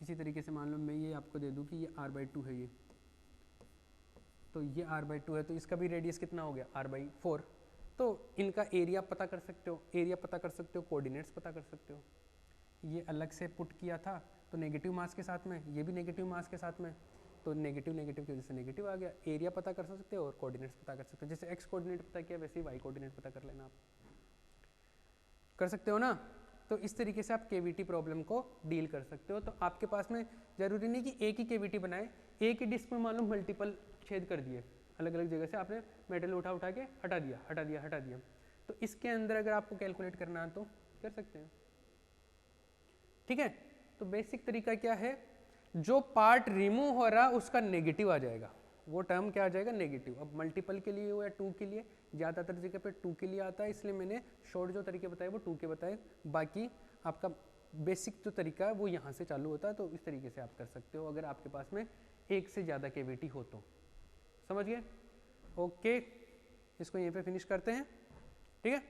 इसी तरीके से मान लो मैं ये आपको दे दूँ कि ये r/2 है, ये तो ये r/2 है, तो इसका भी रेडियस कितना हो गया, r/4। तो इनका एरिया पता कर सकते हो, एरिया पता कर सकते हो, कोऑर्डिनेट्स पता कर सकते हो। ये अलग से पुट किया था तो नेगेटिव मास के साथ में, ये भी नेगेटिव मास के साथ में, तो नेगेटिव नेगेटिव की वजह से नेगेटिव आ गया। एरिया पता कर सकते हो और कोऑर्डिनेट्स पता कर सकते हो, जैसे एक्स कोऑर्डिनेट पता किया वैसे ही वाई कोऑर्डिनेट पता कर लेना, आप कर सकते हो ना। तो इस तरीके से आप केवीटी प्रॉब्लम को डील कर सकते हो। तो आपके पास में जरूरी नहीं कि एक ही केवीटी बनाए, एक ही डिस्क में मान लो मल्टीपल छेद कर दिए, अलग अलग जगह से आपने मेटल उठा उठा के हटा दिया हटा दिया हटा दिया, तो इसके अंदर अगर आपको कैलकुलेट करना है तो कर सकते हैं, ठीक है। तो बेसिक तरीका क्या है, जो पार्ट रिमूव हो रहा उसका नेगेटिव आ जाएगा, वो टर्म क्या आ जाएगा, नेगेटिव। अब मल्टीपल के लिए हो या 2 के लिए, ज़्यादातर जगह पे 2 के लिए आता है, इसलिए मैंने शॉर्ट जो तरीके बताए वो 2 के बताए, बाकी आपका बेसिक जो तरीका है वो यहाँ से चालू होता है। तो इस तरीके से आप कर सकते हो अगर आपके पास में एक से ज़्यादा कैविटी हो तो। समझ गए? ओके, इसको यहीं पे फिनिश करते हैं, ठीक है।